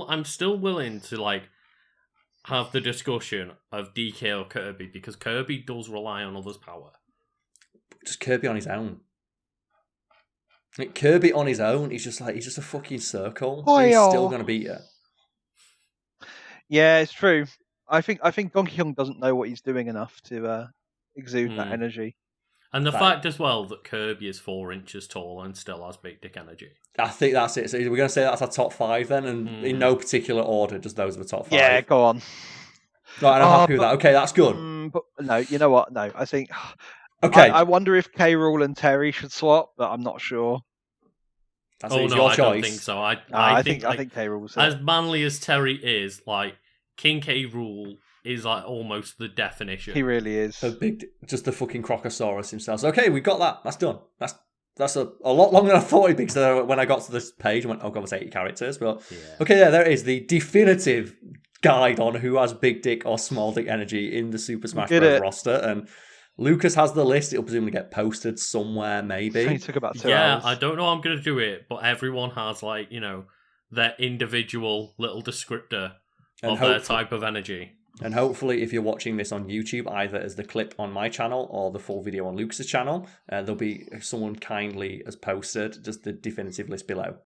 I'm still willing to like have the discussion of DK or Kirby because Kirby does rely on others' power. Just Kirby on his own. Like, Kirby on his own, he's just a fucking circle. He's still gonna beat you. Yeah, it's true. I think Donkey Kong doesn't know what he's doing enough to exude that energy. And the fact as well that Kirby is 4 inches tall and still has big dick energy. I think that's it. So we're going to say that's our top 5 then, and in no particular order, just those are the top 5. Yeah, go on. Right, and I'm happy with that. Okay, that's good. But no, you know what? No, I think... Okay. I wonder if K. Rool and Terry should swap, but I'm not sure. That's your choice. I don't think so. I think K. Rool. As manly as Terry is, like King K. Rool is like almost the definition. He really is. Just the fucking Crocosaurus himself. So, okay, we got that. That's done. That's a lot longer than I thought it'd be. Because when I got to this page, I went, "Oh god, it's 80 characters." But okay, yeah, there it is. The definitive guide on who has big dick or small dick energy in the Super Smash Bros. Roster, and Lucas has the list. It'll presumably get posted somewhere, maybe. It took about 2 hours. I don't know how I'm going to do it, but everyone has, like, their individual little descriptor of their type of energy. And hopefully, if you're watching this on YouTube, either as the clip on my channel or the full video on Lucas's channel, there'll be someone kindly has posted just the definitive list below.